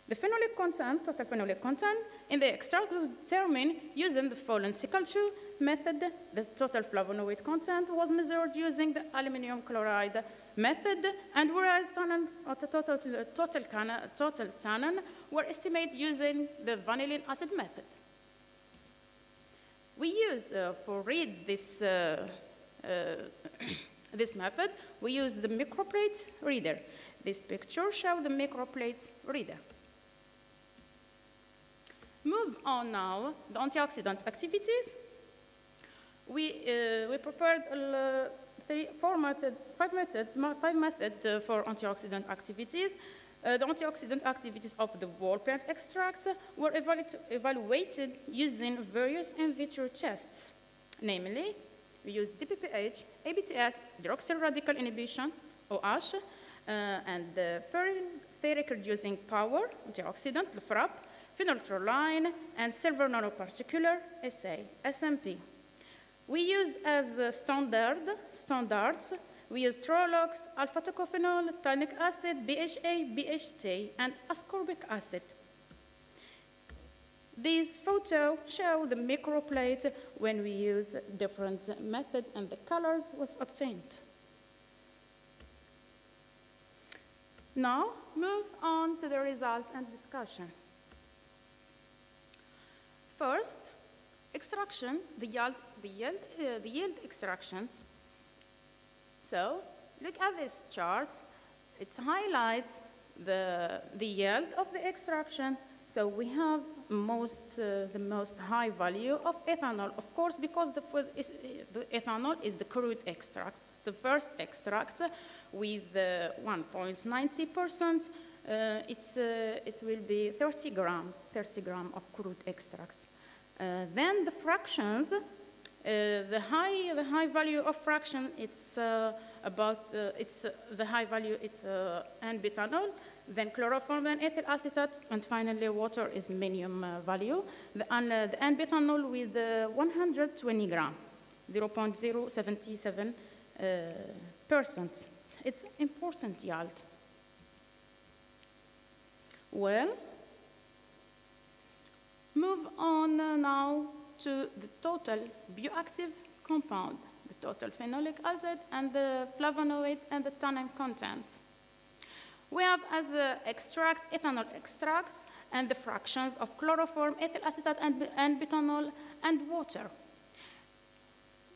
The phenolic content, total phenolic content, in the extract was determined using the following culture method. The total flavonoid content was measured using the aluminum chloride method, and whereas total tannin were estimated using the vanillin acid method. We use, for read this this method, we use the microplate reader. This picture shows the microplate reader. Move on now, the antioxidant activities. We prepared 5 methods for antioxidant activities. The antioxidant activities of the whole plant extracts were evaluated using various in vitro tests. Namely, we use DPPH, ABTS, hydroxyl radical inhibition, OH, and ferric reducing power, antioxidant, the FRAP, phenolphthalein, and silver nanoparticular, SA, SMP. We use as standards, we use Trolox, alpha-tocophenol, tannic acid, BHA, BHT, and ascorbic acid. These photos show the microplate when we use different methods and the colors was obtained. Now, move on to the results and discussion. First, extraction, the yield extractions. So, look at this chart. It highlights the yield of the extraction. So we have the most high value of ethanol, of course, because the ethanol is the crude extract. The first extract with 1.90%, it will be 30 gram of crude extract. Then the fractions, the high value of fraction, it's the high value, it's N-butanol, then chloroform, then ethyl acetate, and finally water is minimum value. The N-butanol with 120 gram, 0.077%. It's important yield. Well, move on now to the total bioactive compound, the total phenolic acid and the flavonoid and the tannin content. We have as extract, ethanol extract, and the fractions of chloroform, ethyl acetate, and butanol, and water.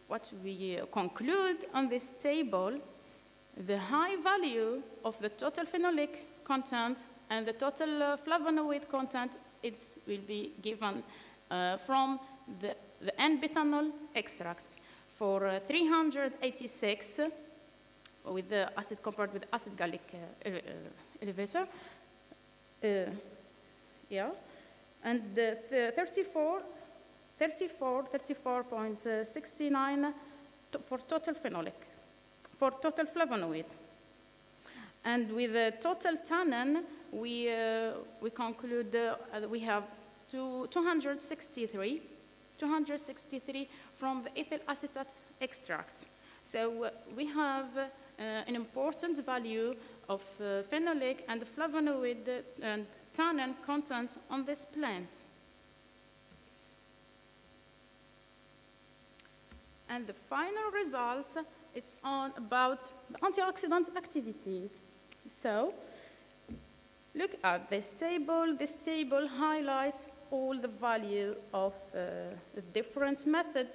What we conclude on this table, the high value of the total phenolic content and the total flavonoid content will be given from the N-butanol extracts for 386 with the acid compared with acid gallic elevator. Yeah, and the 34.69 for total phenolic, for total flavonoid. And with the total tannin, we conclude we have 263 from the ethyl acetate extract. So we have an important value of phenolic and flavonoid and tannin content on this plant. And the final result, it's on about the antioxidant activities. So look at this table. This table highlights all the value of the different method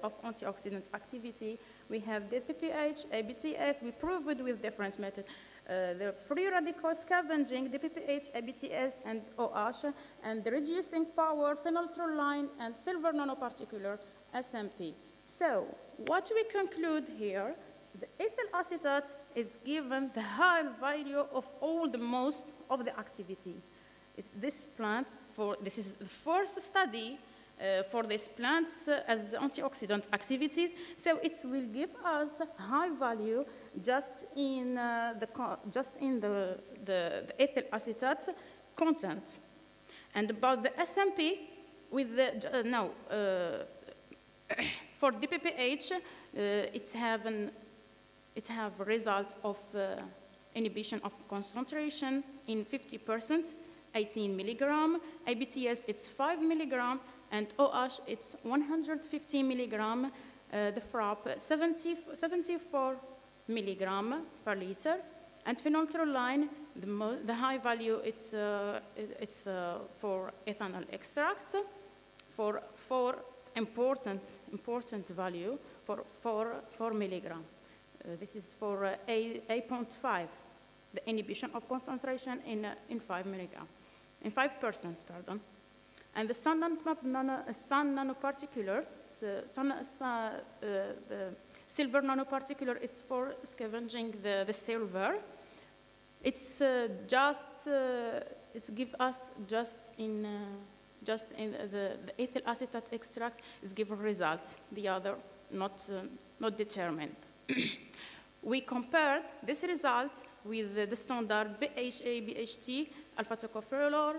of antioxidant activity. We have DPPH, ABTS, we prove it with different method. The free radical scavenging, DPPH, ABTS, and OH, and the reducing power, phenolphthalein, and silver nanoparticular, SMP. So, what we conclude here, the ethyl acetate is given the high value of all the most of the activity. It's this plant, this is the first study for this plant as antioxidant activities, so it will give us high value just in the ethyl acetate content. And about the SMP, with the for DPPH, it have a result of inhibition of concentration in 50%, 18 milligram. ABTS, it's 5 milligram, and OH, it's 150 milligram. The FRAP, 74 milligram per liter. And phenolphthalein, the high value, it's for ethanol extract, for 4 important value for 4 milligram. This is for 8.5, the inhibition of concentration in 5 milligram, in 5%, pardon. And the sun nanoparticular, the silver nanoparticular, it's for scavenging the silver. It's it gives us just in the ethyl acetate extract is given results. The other not determined. We compared this result with the standard BHA, BHT, alpha-tocopherol,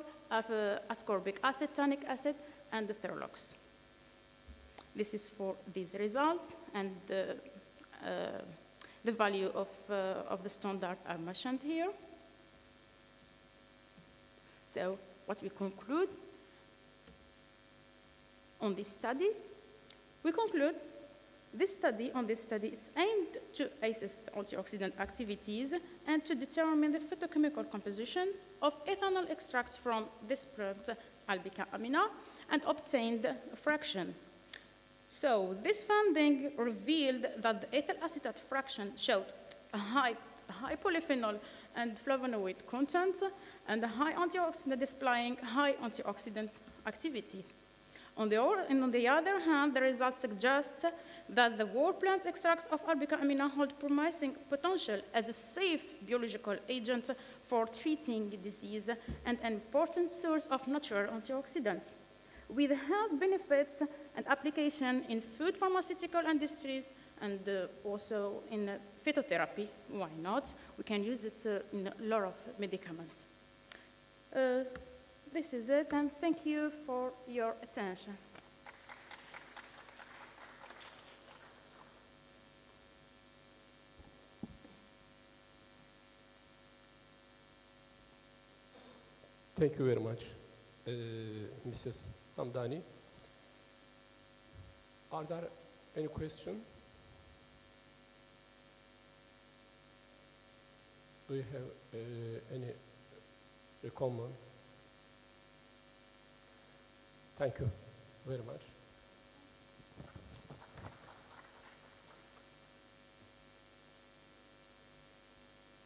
ascorbic acid, tannic acid, and the Therlox. This is for these results, and the value of the standard are mentioned here. So what we conclude on this study, we conclude this study is aimed to assess antioxidant activities and to determine the phytochemical composition of ethanol extracts from this plant, Albica amina, and obtained a fraction. So this finding revealed that the ethyl acetate fraction showed a high polyphenol and flavonoid content and a high antioxidant displaying high antioxidant activity. On the other hand, the results suggest that the whole plant extracts of Arabica amina hold promising potential as a safe biological agent for treating disease and an important source of natural antioxidants, with health benefits and application in food pharmaceutical industries and also in phytotherapy. Why not? We can use it in a lot of medicaments. This is it, and thank you for your attention. Thank you very much, Mrs. Hamdani. Are there any questions? Do you have any comment? Thank you very much.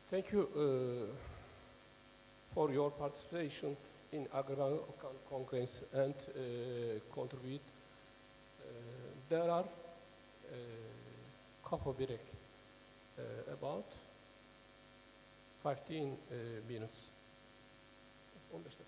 Thank you for your participation in Agribalkan Congress and contribute. There are couple break about 15 minutes. 15 dakika.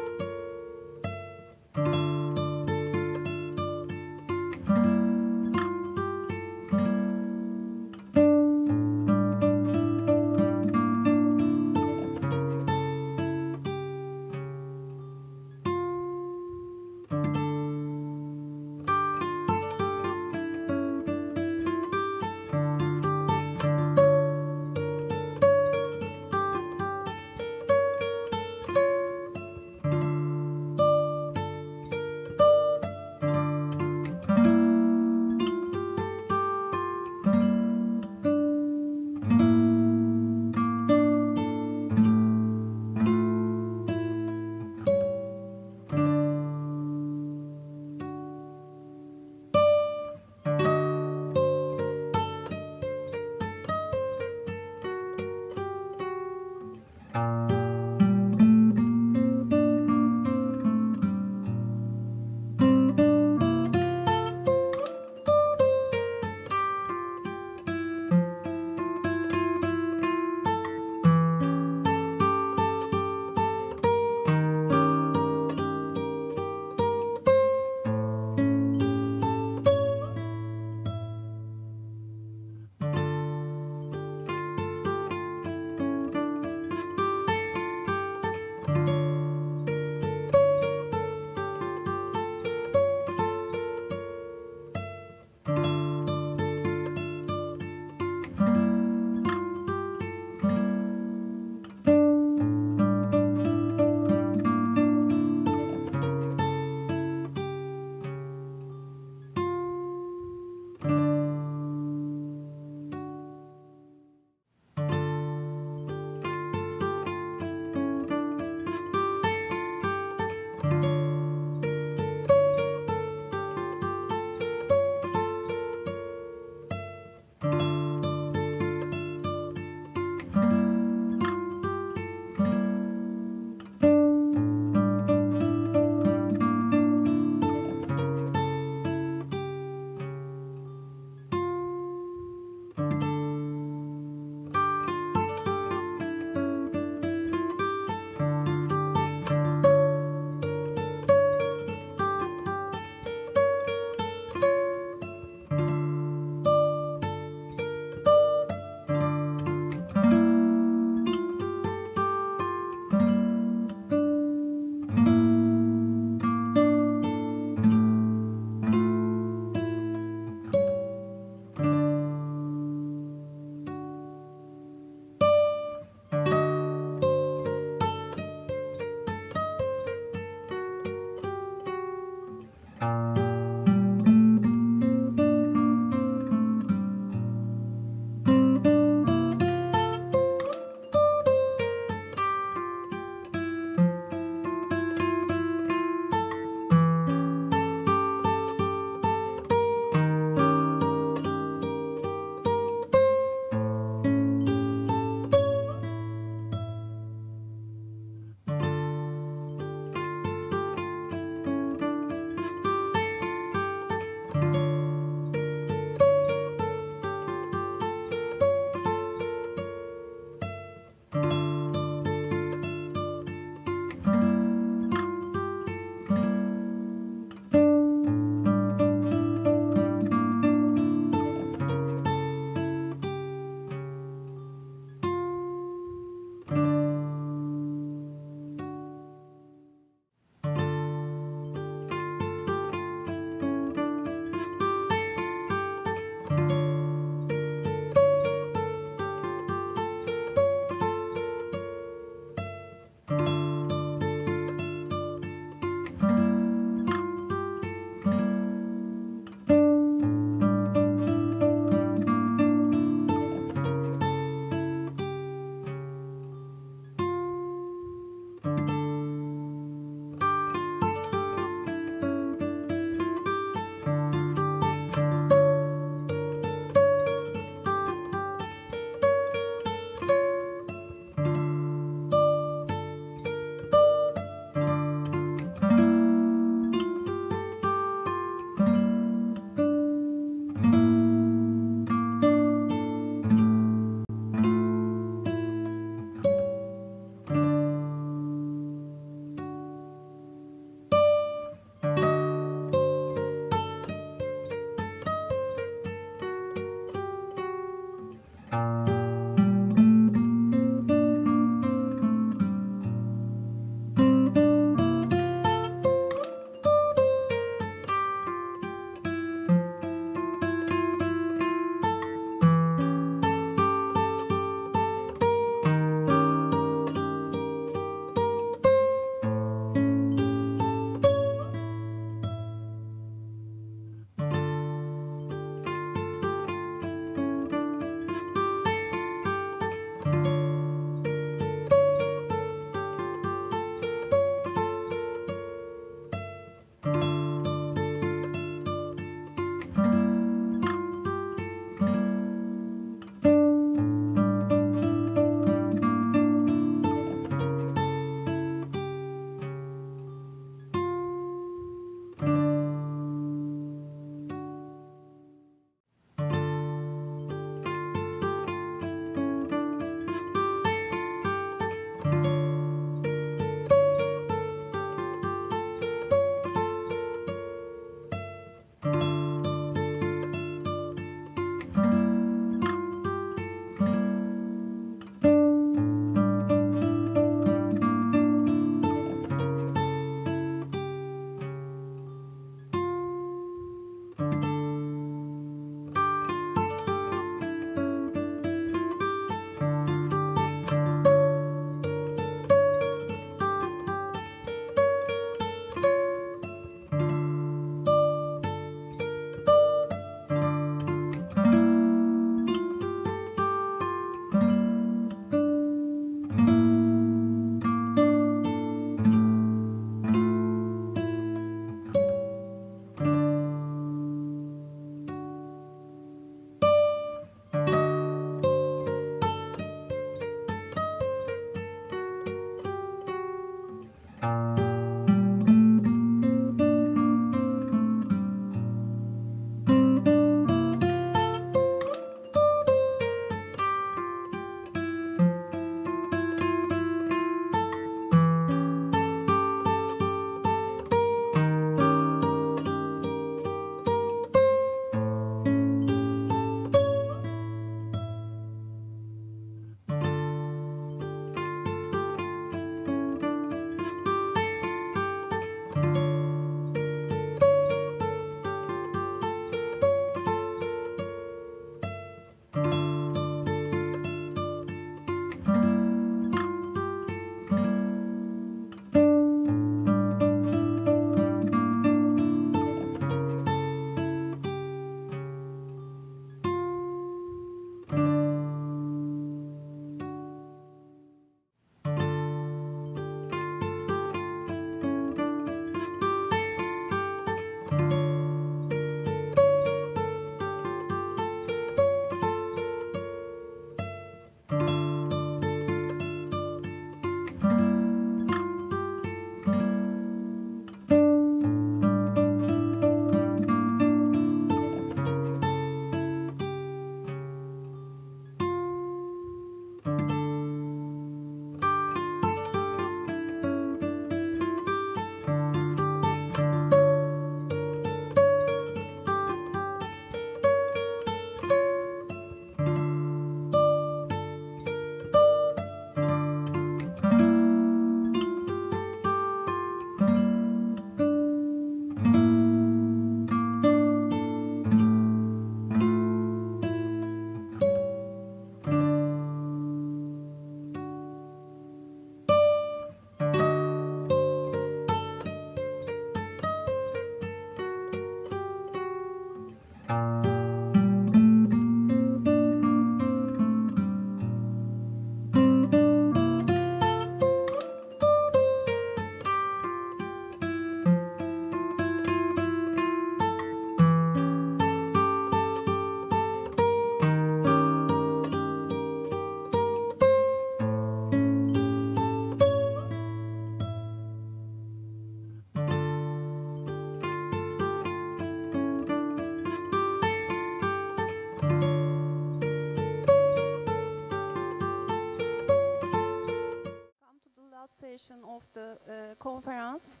conference,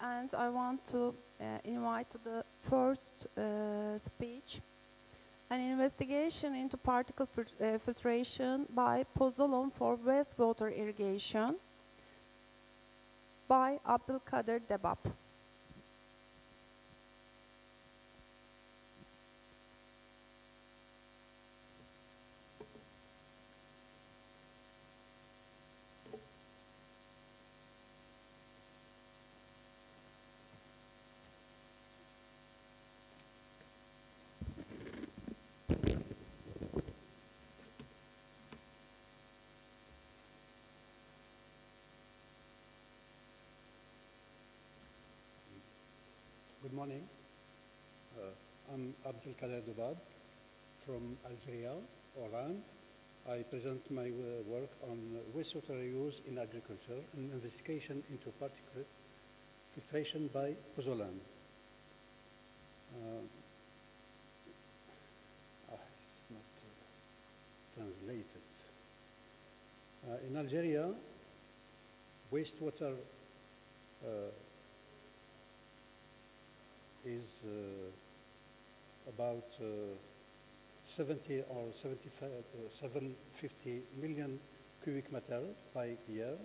and I want to invite to the first speech. An investigation into particle filtration by pozzolon for wastewater irrigation by Abdülkadir Debap. Good morning. I'm Abdülkadir Debap from Algeria, Oran. I present my work on wastewater reuse in agriculture and investigation into particulate filtration by pozzolan. It's not translated. In Algeria, wastewater is about 70 or 750 million cubic meter by year,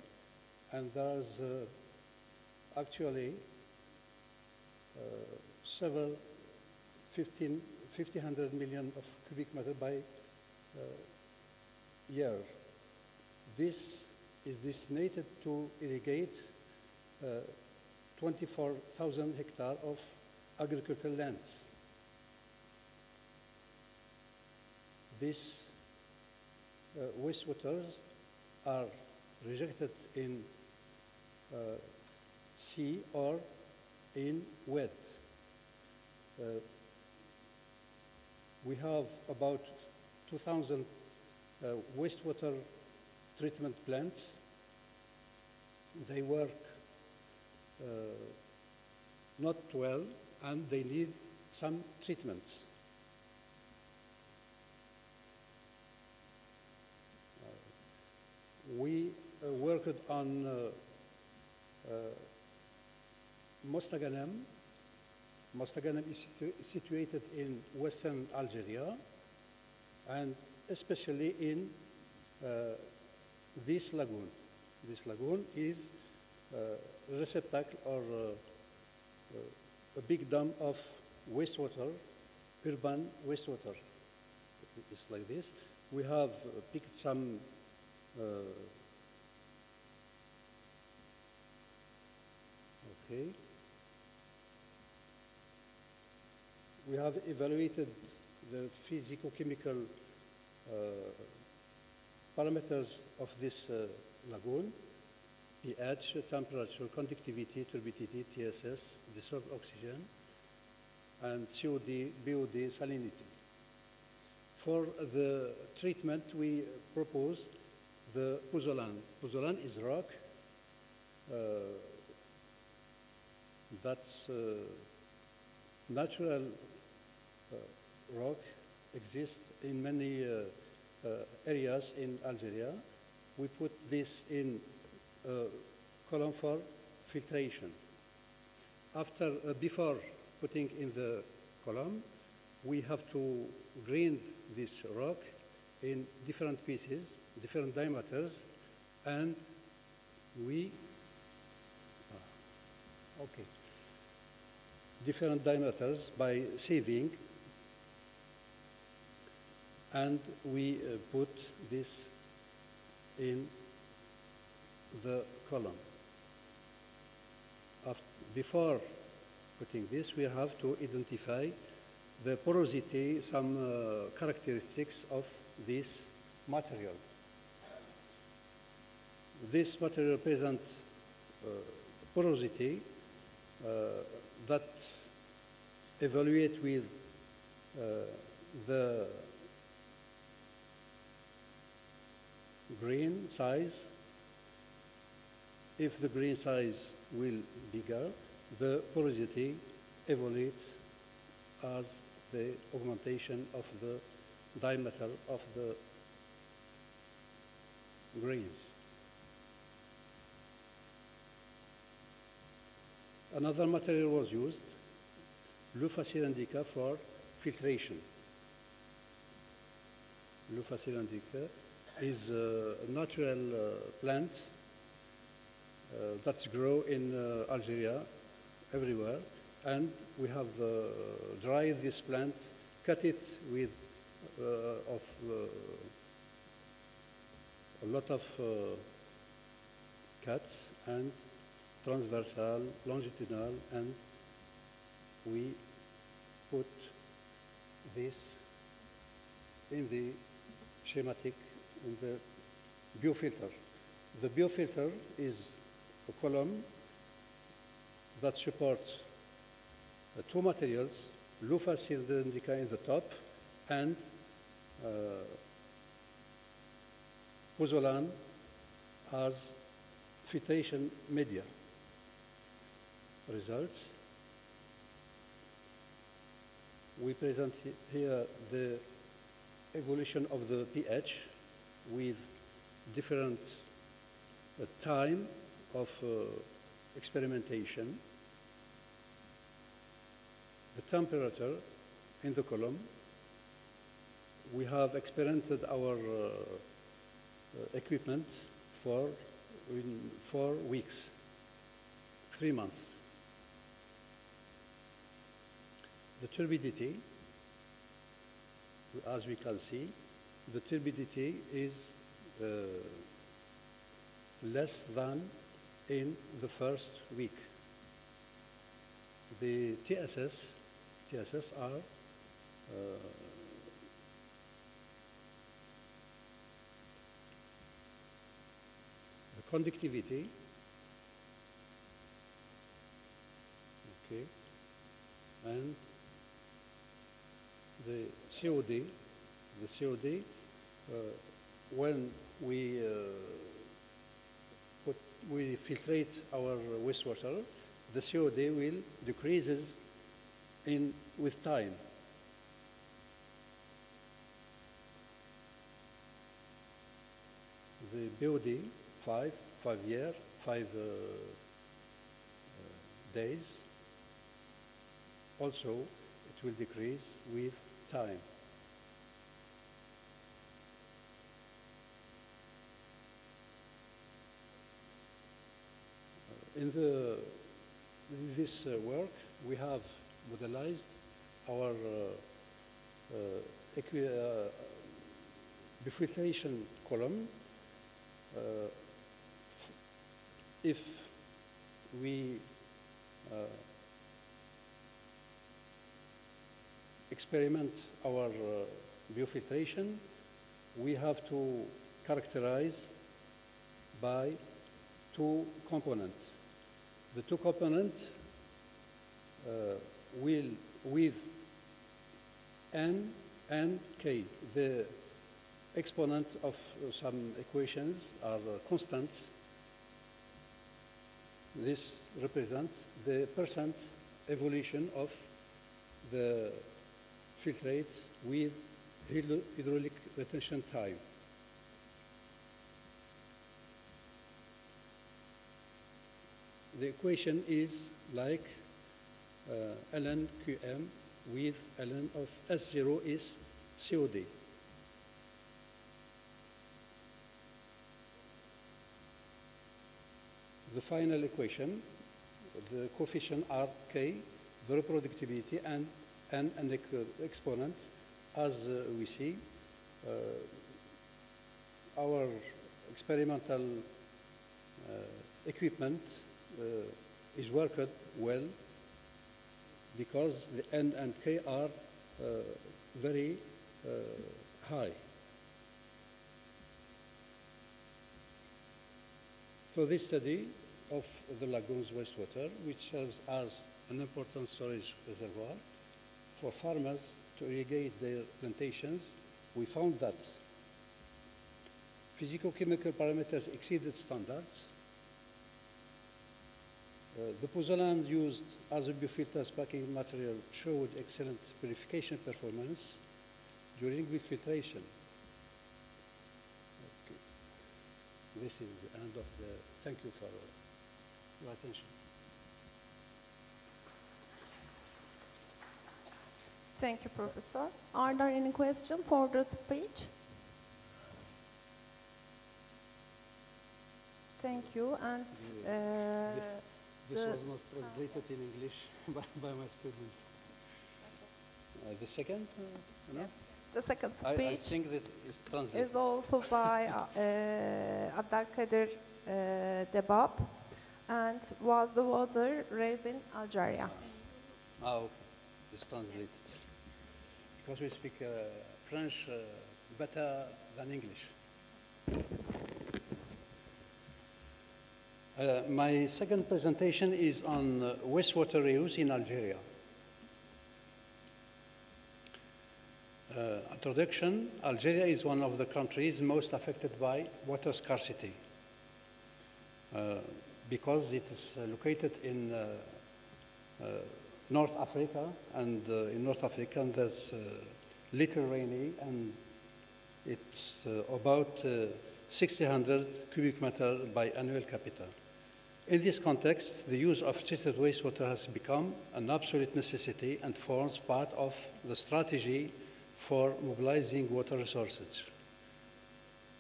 and there's actually several 1,500 million of cubic meter by year. This is destinated to irrigate 24,000 hectares of agricultural lands. These wastewaters are rejected in sea or in wet. We have about 2,000 wastewater treatment plants. They work not well, and they need some treatments. We worked on Mostaganem. Mostaganem is situated in western Algeria, and especially in this lagoon. This lagoon is a receptacle or a big dam of wastewater, urban wastewater. It's like this. We have picked some okay. We have evaluated the physico-chemical parameters of this lagoon: pH, temperature, conductivity, turbidity, TSS, dissolved oxygen, and COD, BOD, salinity. For the treatment, we propose the pozzolan. Pozzolan is rock. That's natural rock, exists in many areas in Algeria. We put this in a column for filtration. Before putting in the column, we have to grind this rock in different pieces, different diameters, and different diameters by sieving, and we put this in the column. Before putting this, we have to identify the porosity, some characteristics of this material. This material presents porosity that evaluate with the grain size. If the grain size will be bigger, the porosity evaluates as the augmentation of the diameter of the grains. another material was used, Lufacil indica, for filtration. Lufacil indica is a natural plant that's grown in Algeria, everywhere, and we have dried this plant, cut it with a lot of cuts and transversal, longitudinal, and we put this in the schematic, in the biofilter. The biofilter is a column that supports two materials, Lufacil indica in the top and pozzolan as filtration media. Results. We present here the evolution of the pH with different time of experimentation. The temperature in the column. We have experimented our equipment for 4 weeks, 3 months. The turbidity, as we can see, the turbidity is less than in the first week. The TSS are the conductivity, okay, and the COD. The COD, when we filtrate our wastewater, the COD will decreases with time. The BOD, 5 days, also it will decrease with time. In this work, we have modelized our bifiltration column. If we experiment our biofiltration, we have to characterize by 2 components. The 2 components will, with N and K, the exponent of some equations are constants. This represents the percent evolution of the filtrate with hydraulic retention time. The equation is like ln Qm with ln of S0 is COD. The final equation, the coefficient are K, the reproducibility, and N and the exponent. As we see, our experimental equipment is worked well because the N and K are very high. So this study of the lagoon's wastewater, which serves as an important storage reservoir for farmers to irrigate their plantations, we found that physicochemical parameters exceeded standards. The pozzolans used as a biofilter packing material showed excellent purification performance during filtration. Okay. This is the end of the, thank you for your attention. Thank you, Professor. Are there any questions for the speech? Thank you. And This was not translated in English by my student. The second, no? the second I speech think that is translated. is also by Abdelkader Debab, and was the water raised in Algeria. Okay. It's translated. Because we speak French better than English. My second presentation is on wastewater reuse in Algeria. Introduction, Algeria is one of the countries most affected by water scarcity because it is located in North Africa, and in North Africa there's little rainy, and it's about 1,600 cubic meter by annual capita. In this context, the use of treated wastewater has become an absolute necessity and forms part of the strategy for mobilizing water resources.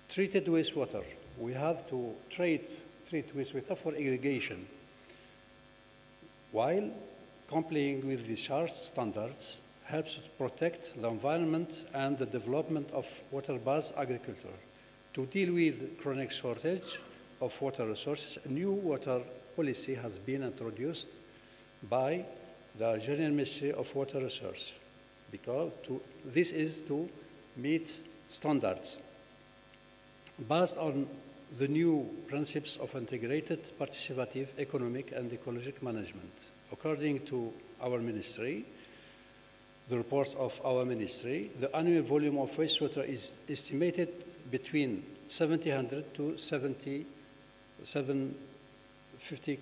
Treated wastewater, we have to treat wastewater for irrigation, while complying with discharge standards helps to protect the environment and the development of water-based agriculture. To deal with chronic shortage of water resources, a new water policy has been introduced by the Algerian Ministry of Water Resources, because this is to meet standards based on the new principles of integrated, participative, economic, and ecological management. According to our ministry, the report of our ministry, the annual volume of wastewater is estimated between 700 to 750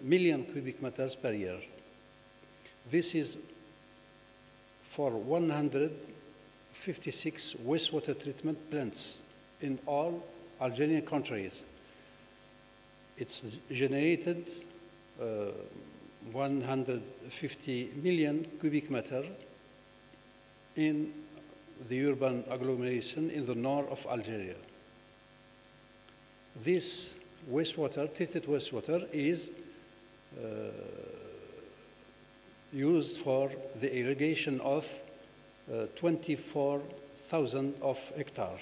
million cubic meters per year. This is for 156 wastewater treatment plants in all Algerian countries. It's generated 150 million cubic meter in the urban agglomeration in the north of Algeria. This wastewater, treated wastewater, is used for the irrigation of 24,000 of hectares,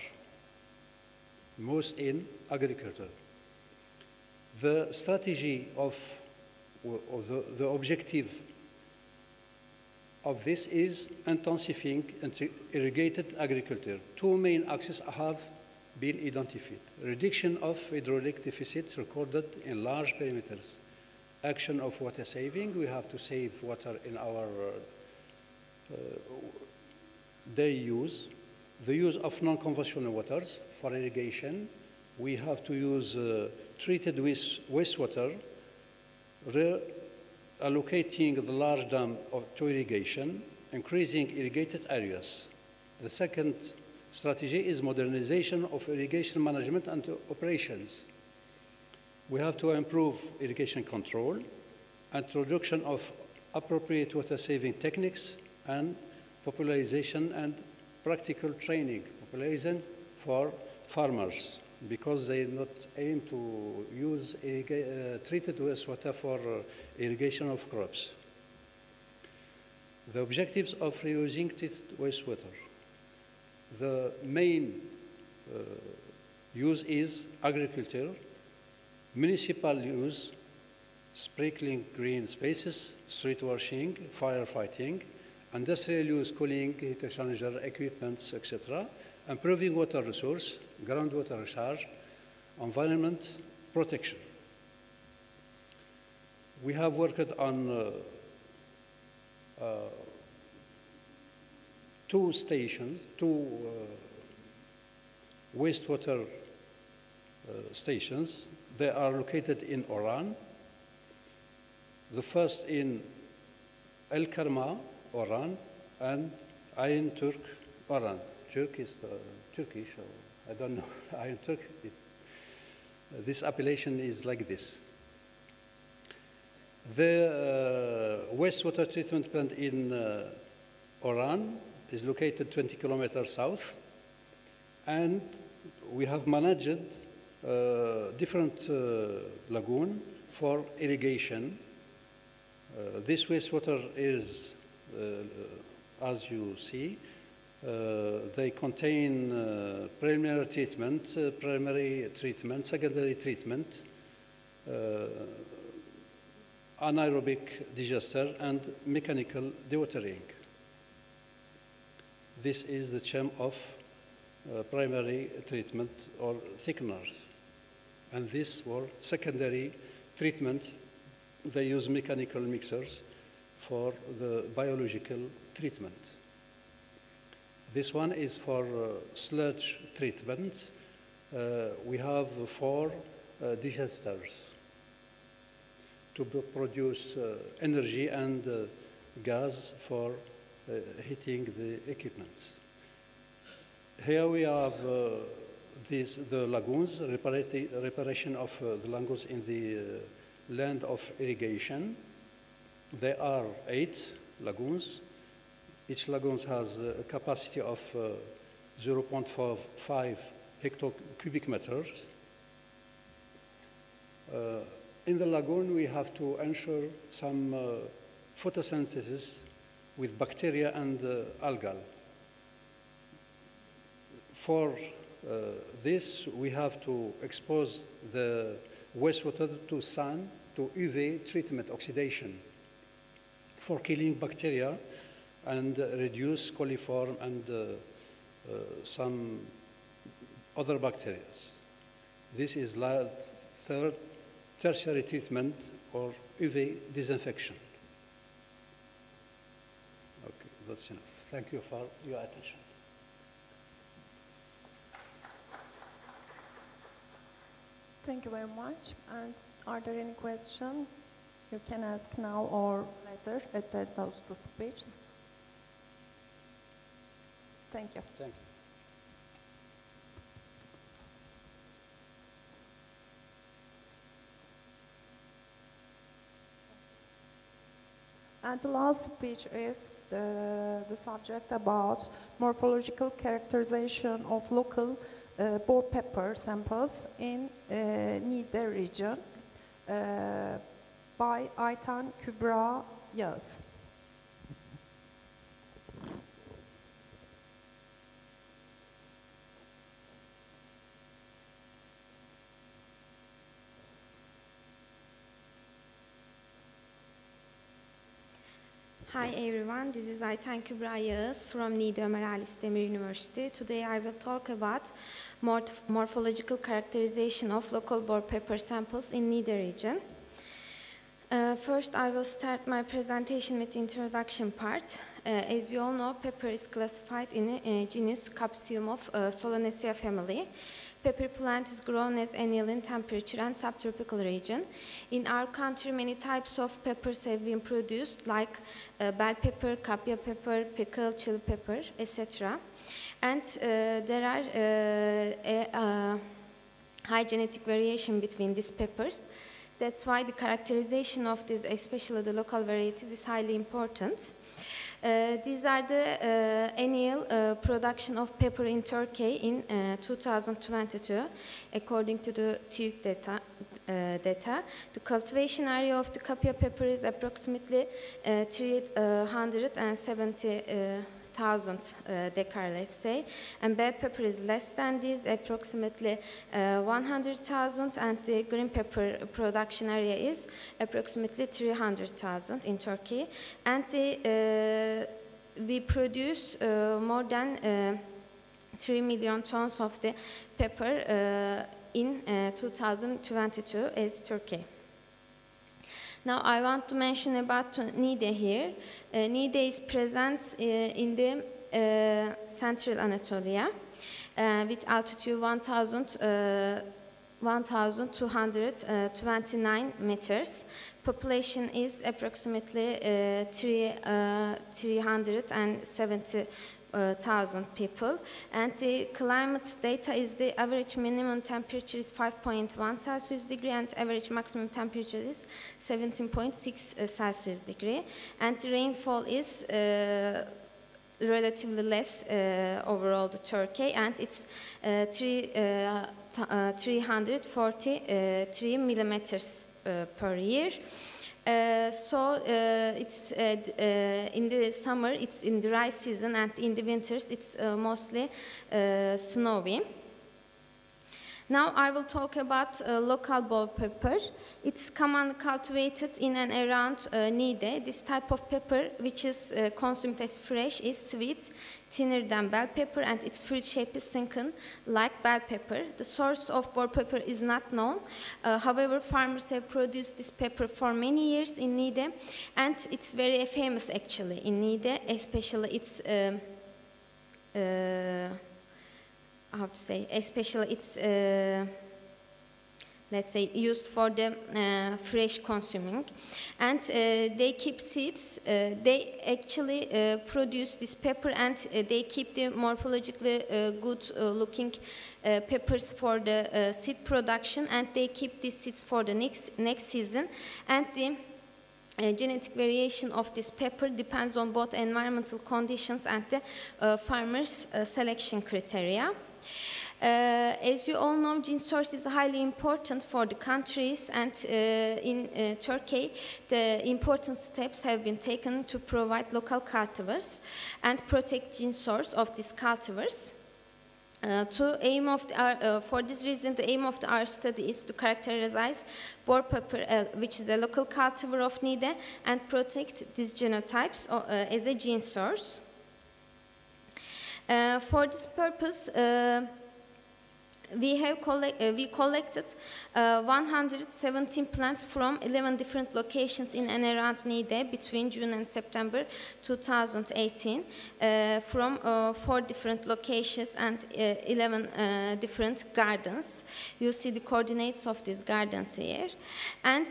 most in agriculture. The strategy of, or the objective of this is intensifying irrigated agriculture. Two main axes have been identified. Reduction of hydraulic deficit recorded in large perimeters. Action of water saving, we have to save water in our day use. The use of non-conventional waters for irrigation, we have to use treated wastewater, reallocating the large dam to irrigation, increasing irrigated areas. The second strategy is modernization of irrigation management and operations. We have to improve irrigation control, introduction of appropriate water-saving techniques, and popularization and practical training, population for farmers, because they not aim to use treated wastewater for irrigation of crops. The objectives of reusing treated wastewater. The main use is agriculture, municipal use, sprinkling green spaces, street washing, firefighting, industrial use, cooling, heat exchanger, equipments, etc., improving water resource, groundwater recharge, environment protection. We have worked on two stations, two wastewater stations. They are located in Oran. The first in El Karma, Oran, and Ayn Turk, Oran. Turk is Turkish, or I don't know. Ayn Turk. This appellation is like this. The wastewater treatment plant in Oran is located 20 kilometers south, and we have managed different lagoon for irrigation. This wastewater is, as you see, they contain primary treatment, secondary treatment, anaerobic digester, and mechanical dewatering. This is the term of primary treatment or thickeners. And this for secondary treatment, they use mechanical mixers for the biological treatment. This one is for sludge treatment. We have 4 digesters to produce energy and gas for heating the equipment. Here we have the lagoons, reparation of the lagoons in the land of irrigation. There are 8 lagoons. Each lagoon has a capacity of 0.45 hectocubic meters. In the lagoon, we have to ensure some photosynthesis with bacteria and algal. For this, we have to expose the wastewater to sun, to UV treatment oxidation for killing bacteria and reduce coliform and some other bacteria. This is third tertiary treatment or UV disinfection. Okay, that's enough. Thank you for your attention. Thank you very much. And are there any questions you can ask now or later at the end of the speech? Thank you. Thank you. And the last speech is the subject about morphological characterization of local bore pepper samples in Niğde region by Ayten Kübra Yağız. Hi everyone, this is Ayten Kübra Yağız from Niğde Ömer Halis Demir University. Today I will talk about morphological characterization of local bore pepper samples in Niğde region. First I will start my presentation with the introduction part. As you all know, pepper is classified in a genus Capsium of Solanaceae family. Pepper plant is grown as annual in temperature and subtropical region. In our country, many types of peppers have been produced, like bell pepper, kapya pepper, pickled chili pepper, etc. And there are high genetic variation between these peppers. That's why the characterization of these, especially the local varieties, is highly important. These are the annual production of pepper in Turkey in 2022, according to the TÜİK data. The cultivation area of the kapya pepper is approximately 370,000 decar, let's say, and bell pepper is less than this, approximately 100,000, and the green pepper production area is approximately 300,000 in Turkey. And we produce more than 3 million tons of the pepper in 2022 as Turkey. Now I want to mention about Niğde here. Niğde is present in the central Anatolia with altitude 1,229 meters. Population is approximately 370,000 people, and the climate data is the average minimum temperature is 5.1 Celsius degree and average maximum temperature is 17.6 Celsius degree, and the rainfall is relatively less overall to Turkey, and it's 343 millimeters per year. It's in the summer it's in dry season, and in the winters it's mostly snowy. Now I will talk about local bell pepper. It's commonly cultivated in and around Niğde. This type of pepper, which is consumed as fresh, is sweet, thinner than bell pepper, and its fruit shape is sunken like bell pepper. The source of bell pepper is not known. However, farmers have produced this pepper for many years in Niğde, and it's very famous actually in Niğde, especially it's how to say, especially it's let's say used for the fresh consuming, and they keep seeds. They actually produce this pepper, and they keep the morphologically good looking peppers for the seed production, and they keep these seeds for the next season. And the genetic variation of this pepper depends on both environmental conditions and the farmers' selection criteria. As you all know, gene source is highly important for the countries, and in Turkey, the important steps have been taken to provide local cultivars and protect gene source of these cultivars. For this reason, the aim of our study is to characterize bor pepper, which is a local cultivar of Niğde, and protect these genotypes as a gene source. For this purpose, we collected 117 plants from 11 different locations in and around Niğde between June and September 2018 from 4 different locations and 11 different gardens. You see the coordinates of these gardens here. And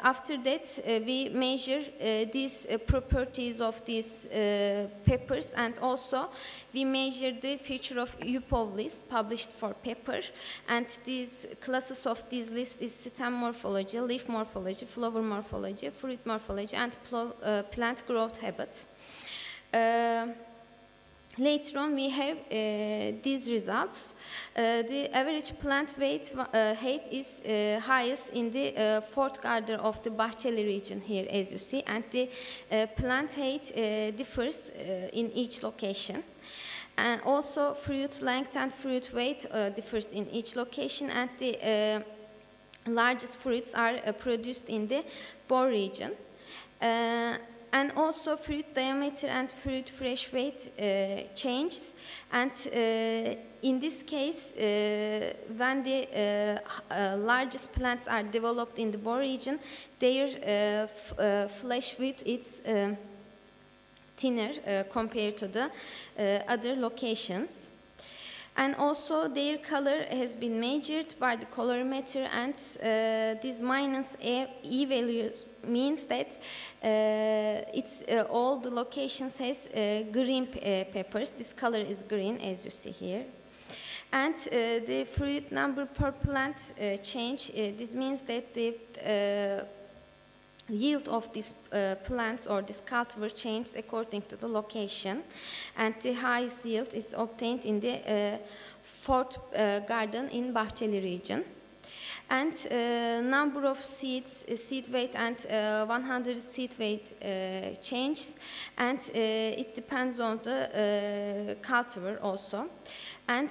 after that, we measure these properties of these peppers, and also we measure the feature of UPOV list published for pepper, and these classes of these lists is stem morphology, leaf morphology, flower morphology, fruit morphology, and plant growth habit. Later on, we have these results. The average plant weight height is highest in the 4th garden of the Bahçeli region here, as you see, and the plant height differs in each location. And also fruit length and fruit weight differs in each location, and the largest fruits are produced in the Bor region. And also fruit diameter and fruit fresh weight changes, and in this case, when the largest plants are developed in the Bor region, their flesh width is thinner compared to the other locations. And also their color has been measured by the colorimeter, and this minus E value means that all the locations has green peppers. This color is green, as you see here. And the fruit number per plant change, this means that the yield of these plants or this cultivar changes according to the location, and the highest yield is obtained in the 4th garden in Bahçeli region. And number of seeds, seed weight, and 100 seed weight changes, and it depends on the cultivar also. And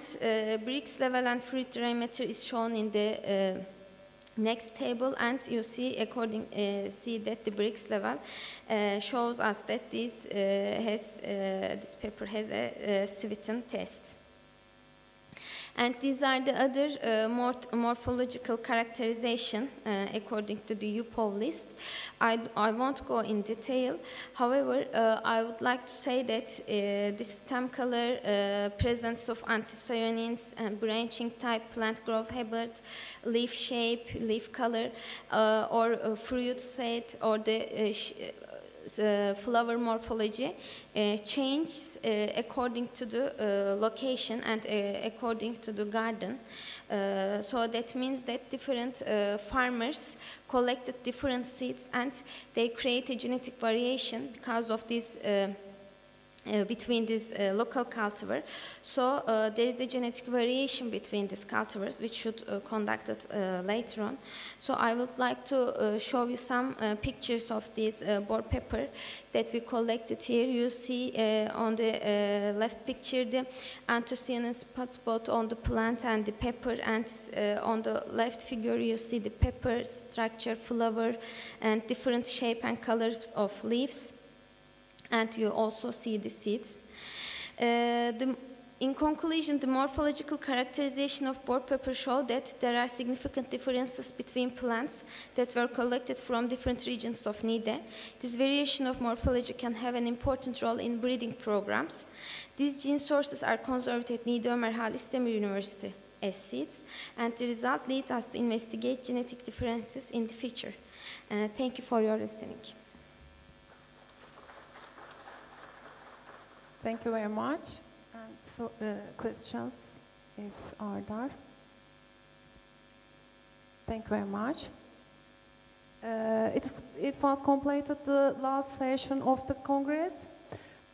brix level and fruit diameter is shown in the next table, and you see see that the brix level shows us that this pepper has a sweeten taste. And these are the other morphological characterization according to the UPOV list. I won't go in detail. However, I would like to say that the stem color, presence of anthocyanins, branching type, plant growth habit, leaf shape, leaf color, or fruit set, or the flower morphology changes according to the location and according to the garden. So that means that different farmers collected different seeds, and they create a genetic variation because of this between this local cultivar. So there is a genetic variation between these cultivars, which should conducted later on. So I would like to show you some pictures of this boar pepper that we collected here. You see on the left picture the anthocyanin spot on the plant and the pepper, and on the left figure you see the pepper structure, flower, and different shape and colors of leaves. And you also see the seeds. In conclusion, the morphological characterization of boar pepper show that there are significant differences between plants that were collected from different regions of Niğde. This variation of morphology can have an important role in breeding programs. These gene sources are conserved at Niğde Ömer Halis Demir University as seeds, and the result leads us to investigate genetic differences in the future. Thank you for your listening. Thank you very much. And so, questions, if are there? Thank you very much. It was completed the last session of the Congress,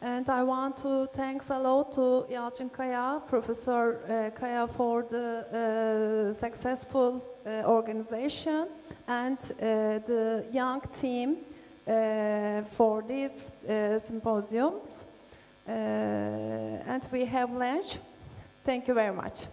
and I want to thank a lot to Yalçın Kaya, Professor Kaya, for the successful organization, and the young team for these symposiums. And we have lunch. Thank you very much.